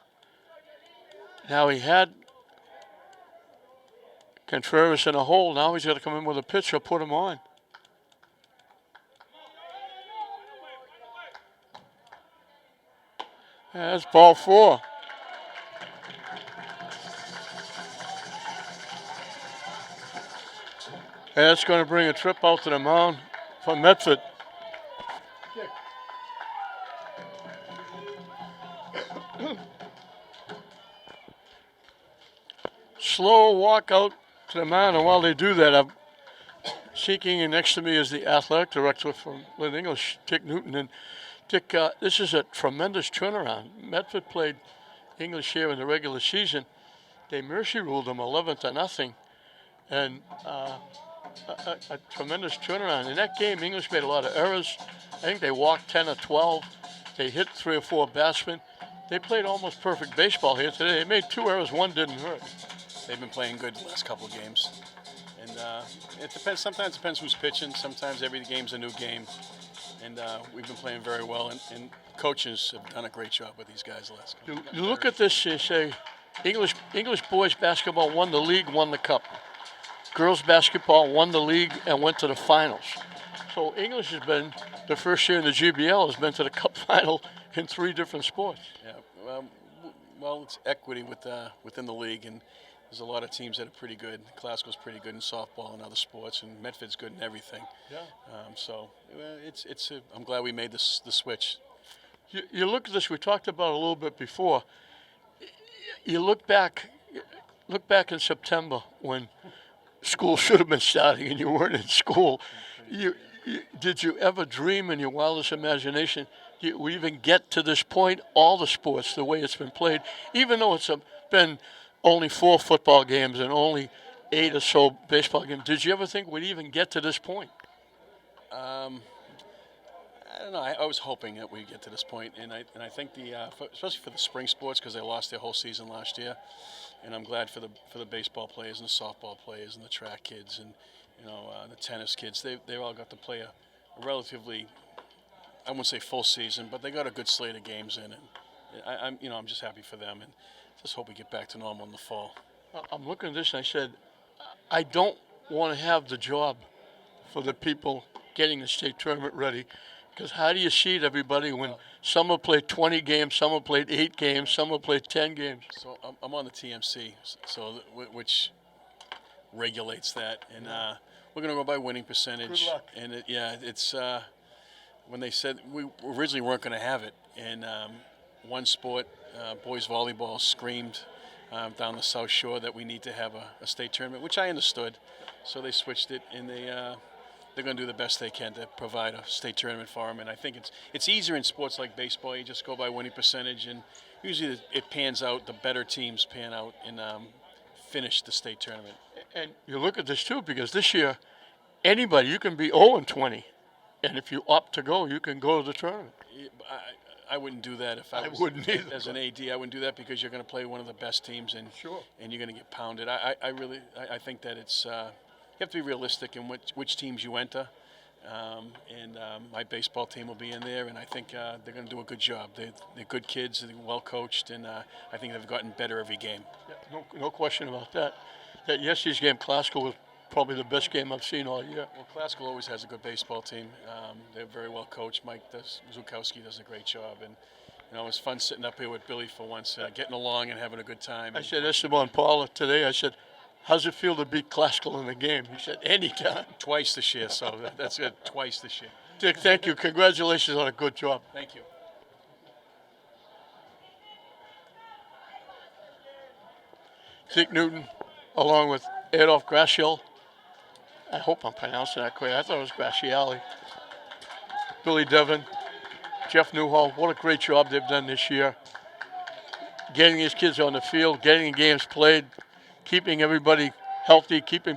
Now he had Contreras in a hole. Now he's got to come in with a pitch or put him on. That's ball 4. And that's going to bring a trip out to the mound for Medford. Slow walk out to the mound, and while they do that, I'm seeking, and next to me is the athletic director from Lynn English, Dick Newton. And Dick, this is a tremendous turnaround. Medford played English here in the regular season. They mercy ruled them 11-0, and a tremendous turnaround. In that game, English made a lot of errors. I think they walked 10 or 12. They hit 3 or 4 batsmen. They played almost perfect baseball here today. They made 2 errors, 1 didn't hurt. They've been playing good the last couple of games. And it depends. Sometimes it depends who's pitching. Sometimes every game's a new game. And we've been playing very well. And coaches have done a great job with these guys the last couple of games. You look at this, you say, English boys basketball won the league, won the cup. Girls basketball won the league and went to the finals. So English has been, the first year in the GBL, has been to the cup final in 3 different sports. Yeah, well, it's equity within the league, and there's a lot of teams that are pretty good. Glasgow's pretty good in softball and other sports, and Medford's good in everything. Yeah. I'm glad we made the switch. You look at this. We talked about it a little bit before. You look back in September when school should have been starting and you weren't in school. Did you ever dream in your wildest imagination you would even get to this point? All the sports, the way it's been played, even though it's been only 4 football games and only 8 or so baseball games. Did you ever think we'd even get to this point? I don't know. I was hoping that we'd get to this point, and I think especially for the spring sports, because they lost their whole season last year, and I'm glad for the baseball players and the softball players and the track kids and the tennis kids. They all got to play a relatively I wouldn't say full season, but they got a good slate of games in, and I'm just happy for them, and just hope we get back to normal in the fall. I'm looking at this and I said, I don't want to have the job for the people getting the state tournament ready. Because how do you seed everybody when some have played 20 games, some have played 8 games, some have played 10 games? So I'm on the TMC, which regulates that, and we're going to go by winning percentage. Good luck. And it's when they said we originally weren't going to have it, and one sport, boys volleyball, screamed down the South Shore that we need to have a state tournament, which I understood. So they switched it, and they're going to do the best they can to provide a state tournament for them. And I think it's easier in sports like baseball. You just go by winning percentage, and usually it pans out. The better teams pan out and finish the state tournament. And you look at this too, because this year, anybody, you can be 0-20. And if you opt to go, you can go to the tournament. I wouldn't do that if I was wouldn't either, as an AD. I wouldn't do that because you're going to play one of the best teams, and Sure. and you're going to get pounded. I think that it's you have to be realistic in which teams you enter. My baseball team will be in there, and I think they're going to do a good job. They're good kids, they're well coached, and I think they've gotten better every game. Yeah, no question about that. That yesterday's game, Classical, was probably the best game I've seen all year. Well, Classical always has a good baseball team. They're very well coached. Zukowski does a great job, and it was fun sitting up here with Billy for once, getting along and having a good time. I said Esteban Paula today, I said, how's it feel to beat Classical in the game? He said, anytime. Twice this year, so that's good. Twice this year. Dick, thank you. Congratulations on a good job. Thank you. Dick Newton, along with Adolph Grashiel. I hope I'm pronouncing that correctly. I thought it was Grasciali. Billy Devon, Jeff Newhall. What a great job they've done this year. Getting these kids on the field, getting games played, keeping everybody healthy, getting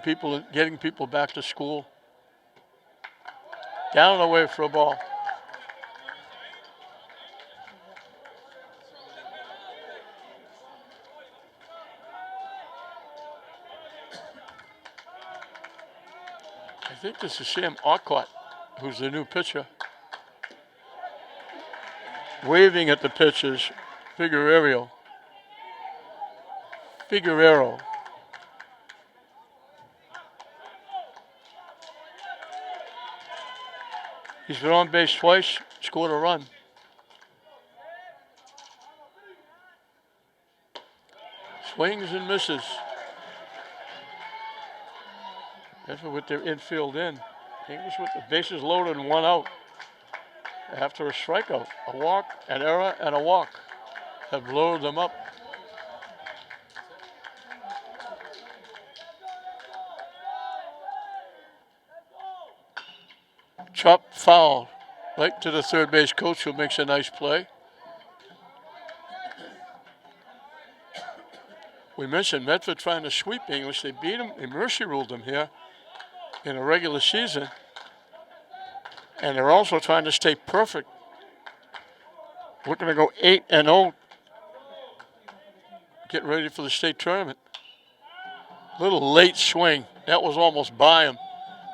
people back to school. Down and away for a ball. I think this is Sam Arcott, who's the new pitcher. Waving at the pitchers, Figueroa. He's been on base twice, scored a run. Swings and misses. Medford with their infield in. English with the bases loaded and 1 out. After a strikeout, a walk, an error, and a walk have loaded them up. Chop foul right to the third base coach, who makes a nice play. We mentioned Medford trying to sweep English. They beat them. They mercy ruled them here in a regular season. And they're also trying to stay perfect. We're going to go 8-0. Get ready for the state tournament. Little late swing. That was almost by him.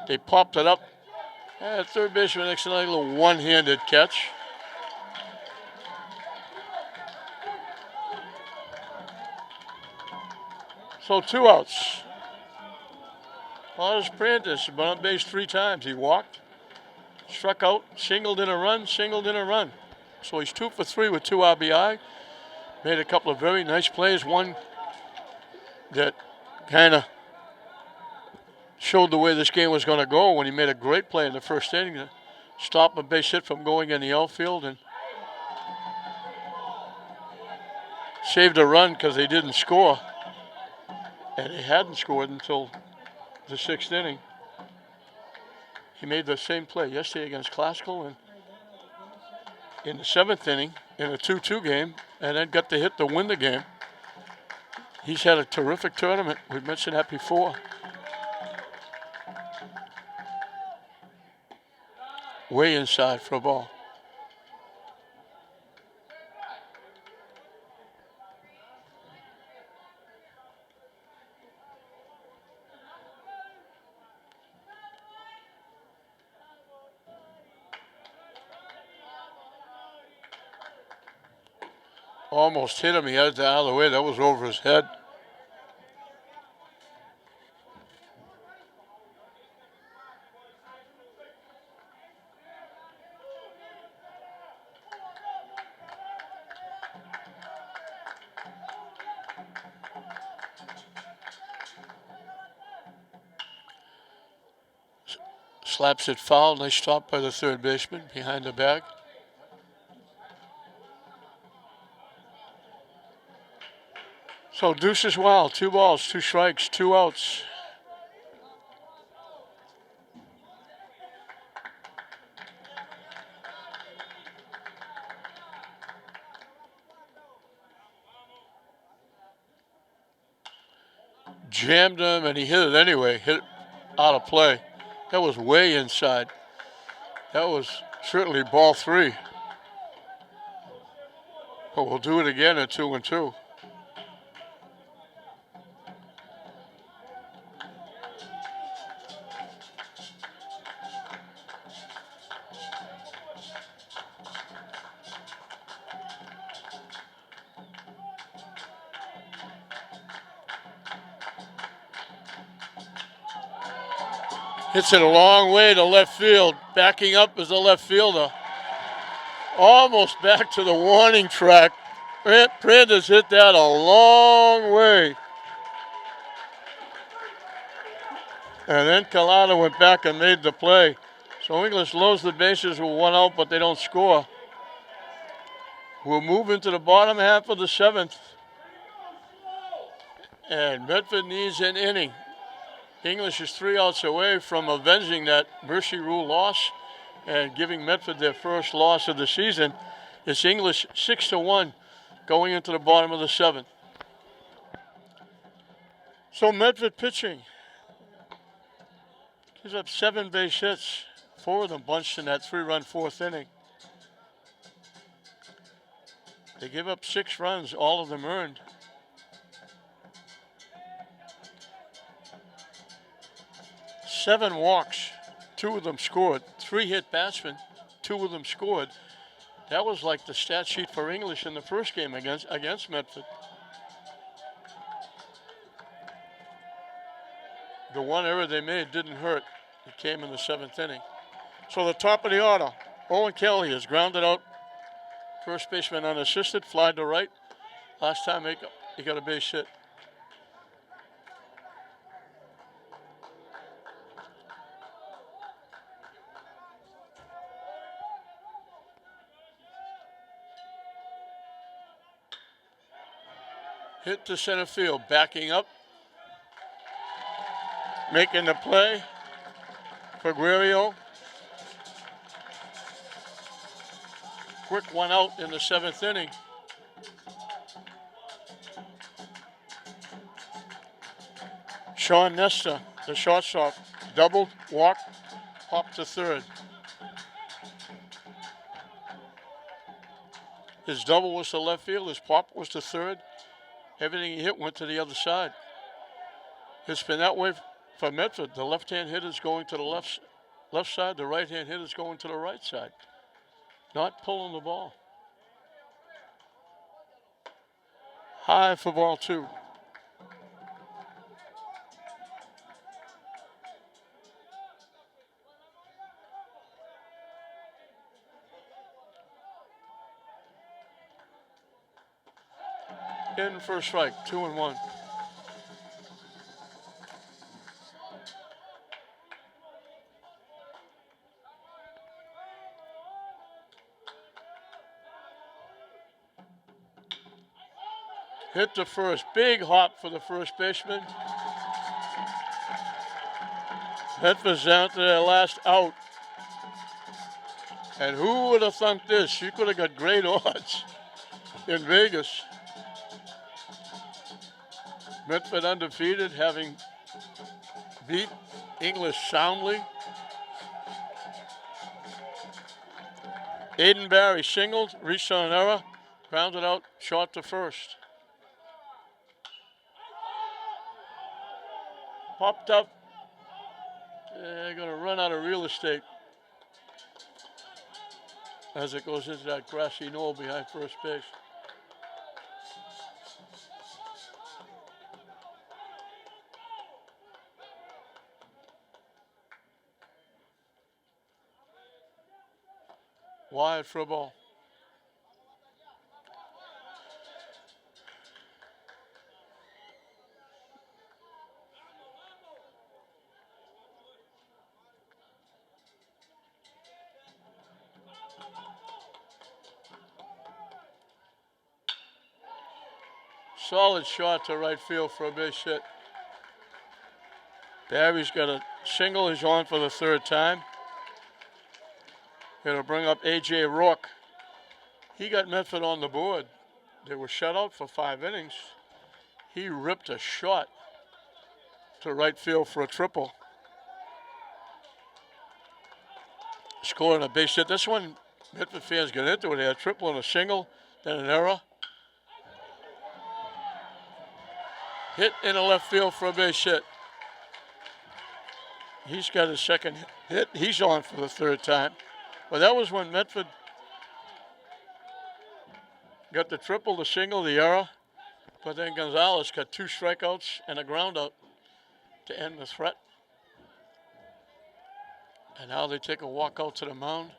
They popped it up. Third baseman next to a little one-handed catch. So 2 outs. Otis Prentice has been on base 3 times. He walked, struck out, singled in a run. So he's 2 for 3 with 2 RBI. Made a couple of very nice plays. One that kind of showed the way this game was going to go when he made a great play in the first inning to stop a base hit from going in the outfield and saved a run because they didn't score. And they hadn't scored until the 6th inning. He made the same play yesterday against Classical and in the 7th inning in a 2-2 game, and then got the hit to win the game. He's had a terrific tournament. We've mentioned that before. Way inside for a ball. Almost hit him. He had it out of the way. That was over his head. Slaps it foul. Nice stop by the third baseman behind the bag. So deuces wild. 2 balls, 2 strikes, 2 outs. Jammed him, and he hit it anyway. Hit it out of play. That was way inside. That was certainly ball 3. But we'll do it again at 2-2. Hits it a long way to left field. Backing up is the left fielder. Almost back to the warning track. Prandt's hit that a long way. And then Collada went back and made the play. So English loads the bases with 1 out, but they don't score. We'll move into the bottom half of the 7th. And Medford needs an inning. English is 3 outs away from avenging that mercy rule loss and giving Medford their first loss of the season. It's English 6-1 going into the bottom of the 7th. So Medford pitching. Gives up 7 base hits, 4 of them bunched in that 3-run 4th inning. They give up 6 runs, all of them earned. Seven walks, 2 of them scored. 3 hit batsmen, 2 of them scored. That was like the stat sheet for English in the first game against Medford. The one error they made didn't hurt. It came in the 7th inning. So the top of the order, Owen Kelly is grounded out. First baseman unassisted, fly to right. Last time he got a base hit. Hit to center field, backing up. Making the play for Guerrero. Quick 1 out in the 7th inning. Sean Nestor, the shortstop, doubled, walked, popped to third. His double was to left field, his pop was to third. Everything he hit went to the other side. It's been that way for Medford. The left-hand hitter's going to the left side, the right-hand hitter's going to the right side. Not pulling the ball. High for ball 2. In for a strike, 2-1. Hit to first, big hop for the first baseman. Medford's down to their last out. And who would have thunk this? You could have got great odds in Vegas. Medford undefeated, having beat English soundly. Aiden Barry singled, reached on an error, grounded out short to first. Popped up. They're going to run out of real estate as it goes into that grassy knoll behind first base. Wide for a ball. Solid shot to right field for a base hit. Barry's got a single. He's on for the third time. It'll bring up A.J. Rourke. He got Medford on the board. They were shut out for 5 innings. He ripped a shot to right field for a triple. Scoring a base hit. This one, Medford fans got into it. They had a triple and a single, then an error. Hit in the left field for a base hit. He's got his second hit. He's on for the third time. But that was when Medford got the triple, the single, the error. But then Gonzalez got 2 strikeouts and a ground out to end the threat. And now they take a walk out to the mound.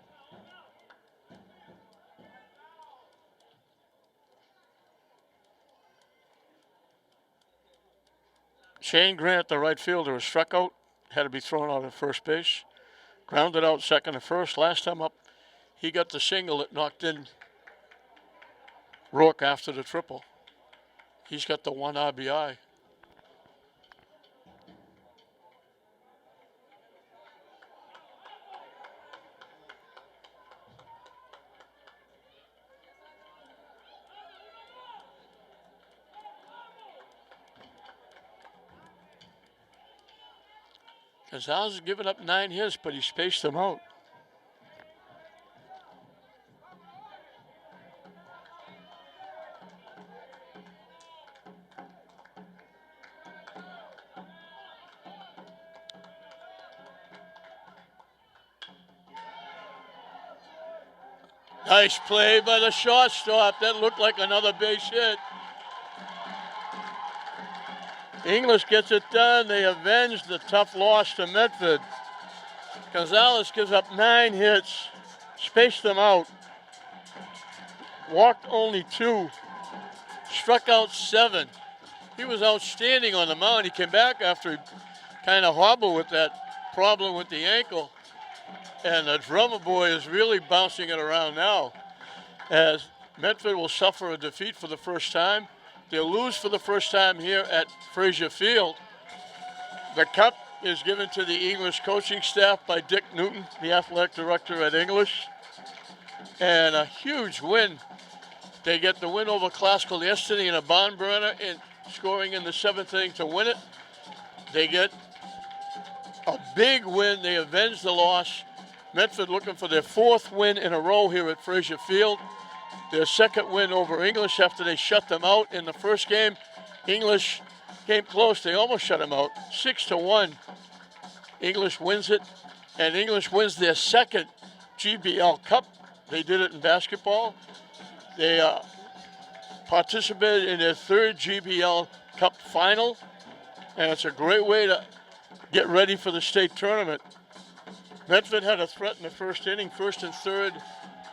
Shane Grant, the right fielder, was struck out, had to be thrown out at first base. Grounded out second and first. Last time up, he got the single that knocked in Rourke after the triple. He's got the 1 RBI. Gonzalez has given up 9 hits, but he spaced them out. Nice play by the shortstop. That looked like another base hit. English gets it done. They avenge the tough loss to Medford. Gonzalez gives up 9 hits, spaced them out, walked only 2, struck out 7. He was outstanding on the mound. He came back after he kind of hobbled with that problem with the ankle. And the drummer boy is really bouncing it around now, as Medford will suffer a defeat for the first time. They'll lose for the first time here at Frazier Field. The cup is given to the English coaching staff by Dick Newton, the athletic director at English. And a huge win. They get the win over Classical yesterday in a barn burner, and scoring in the 7th inning to win it. They get a big win. They avenge the loss. Medford looking for their 4th win in a row here at Frazier Field. Their 2nd win over English after they shut them out in the first game. English came close. They almost shut them out. 6-1. English wins it, and English wins their 2nd GBL Cup. They did it in basketball. They participated in their 3rd GBL Cup final, and it's a great way to get ready for the state tournament. Medford had a threat in the first inning, 1st and 3rd,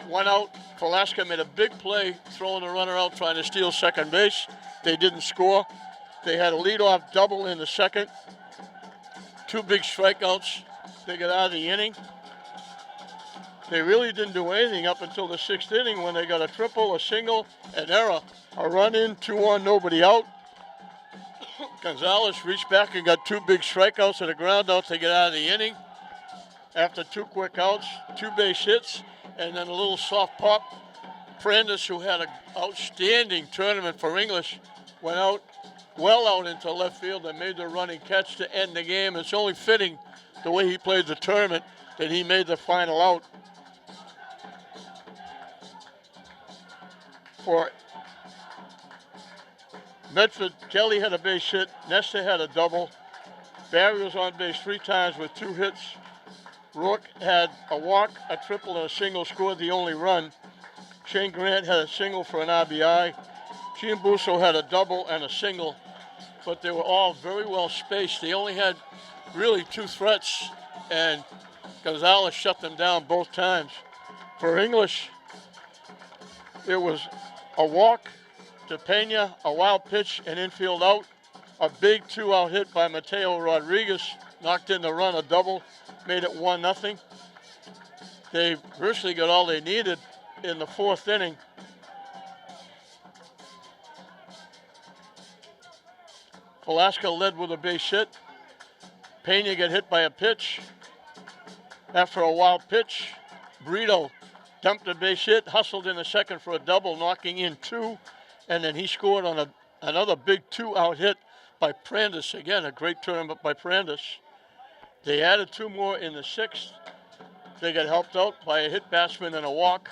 1 out. Velasca made a big play, throwing the runner out, trying to steal second base. They didn't score. They had a leadoff double in the 2nd. 2 big strikeouts. They got out of the inning. They really didn't do anything up until the 6th inning when they got a triple, a single, an error. A run in, 2 on, nobody out. Gonzalez reached back and got 2 big strikeouts and a ground out to get out of the inning. After 2 quick outs, 2 base hits, and then a little soft pop. Prandis, who had an outstanding tournament for English, went out, well out into left field and made the running catch to end the game. It's only fitting, the way he played the tournament, that he made the final out. For Medford, Kelly had a base hit, Nestor had a double. Barry was on base 3 times with 2 hits. Rourke had a walk, a triple, and a single, scored the only run. Shane Grant had a single for an RBI. Gene Busso had a double and a single, but they were all very well spaced. They only had really 2 threats, and Gonzalez shut them down both times. For English, it was a walk to Pena, a wild pitch, and infield out. A big 2-out hit by Mateo Rodriguez, knocked in the run, a double, made it 1-0. They virtually got all they needed in the fourth inning. Velasco led with a base hit. Pena got hit by a pitch. After a wild pitch, Brito dumped a base hit, hustled in the second for a double, knocking in 2, and then he scored on another big 2-out hit by Prandis. Again, a great tournament by Prandis. They added 2 more in the 6th. They got helped out by a hit batsman and a walk.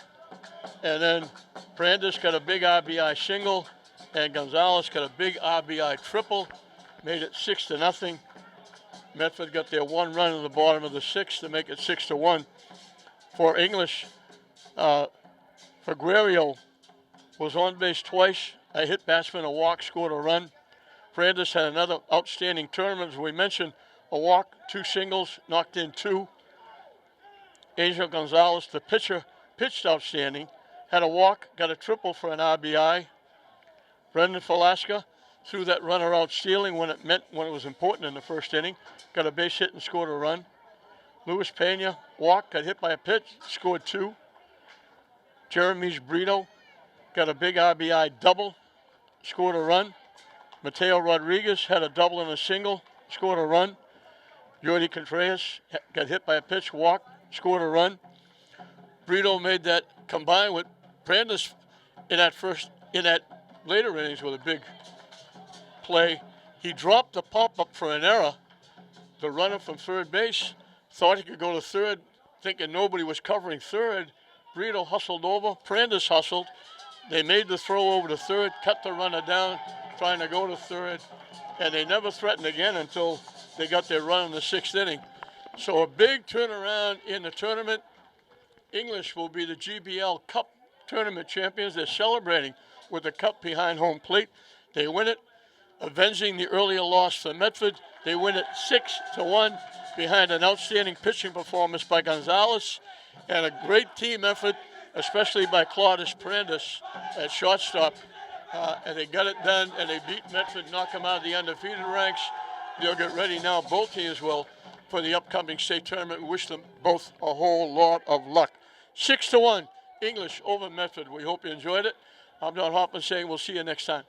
And then Prandis got a big RBI single, and Gonzalez got a big RBI triple. Made it 6-0. Medford got their 1 run in the bottom of the 6th to make it 6-1. For English, Figueroa was on base twice. A hit batsman, a walk, scored a run. Prandis had another outstanding tournament. As we mentioned, a walk, 2 singles, knocked in 2. Angel Gonzalez, the pitcher, pitched outstanding. Had a walk, got a triple for an RBI. Brendan Velasco threw that runner out stealing when it was important in the first inning. Got a base hit and scored a run. Luis Pena walked, got hit by a pitch, scored 2. Jeremy's Brito got a big RBI double, scored a run. Mateo Rodriguez had a double and a single, scored a run. Jordi Contreras got hit by a pitch, walked, scored a run. Brito made that combine with Prandis in that later innings with a big play. He dropped the pop-up for an error. The runner from third base thought he could go to third, thinking nobody was covering third. Brito hustled over, Prandis hustled. They made the throw over to third, cut the runner down, trying to go to third, and they never threatened again until they got their run in the 6th inning. So a big turnaround in the tournament. English will be the GBL Cup tournament champions. They're celebrating with the cup behind home plate. They win it, avenging the earlier loss for Medford. They win it 6-1 behind an outstanding pitching performance by Gonzalez and a great team effort, especially by Claudius Prandis at shortstop. And they got it done, and they beat Medford, knock them out of the undefeated ranks. They'll get ready now, both teams will, for the upcoming state tournament. We wish them both a whole lot of luck. 6-1, English over Medford. We hope you enjoyed it. I'm Don Hoffman saying we'll see you next time.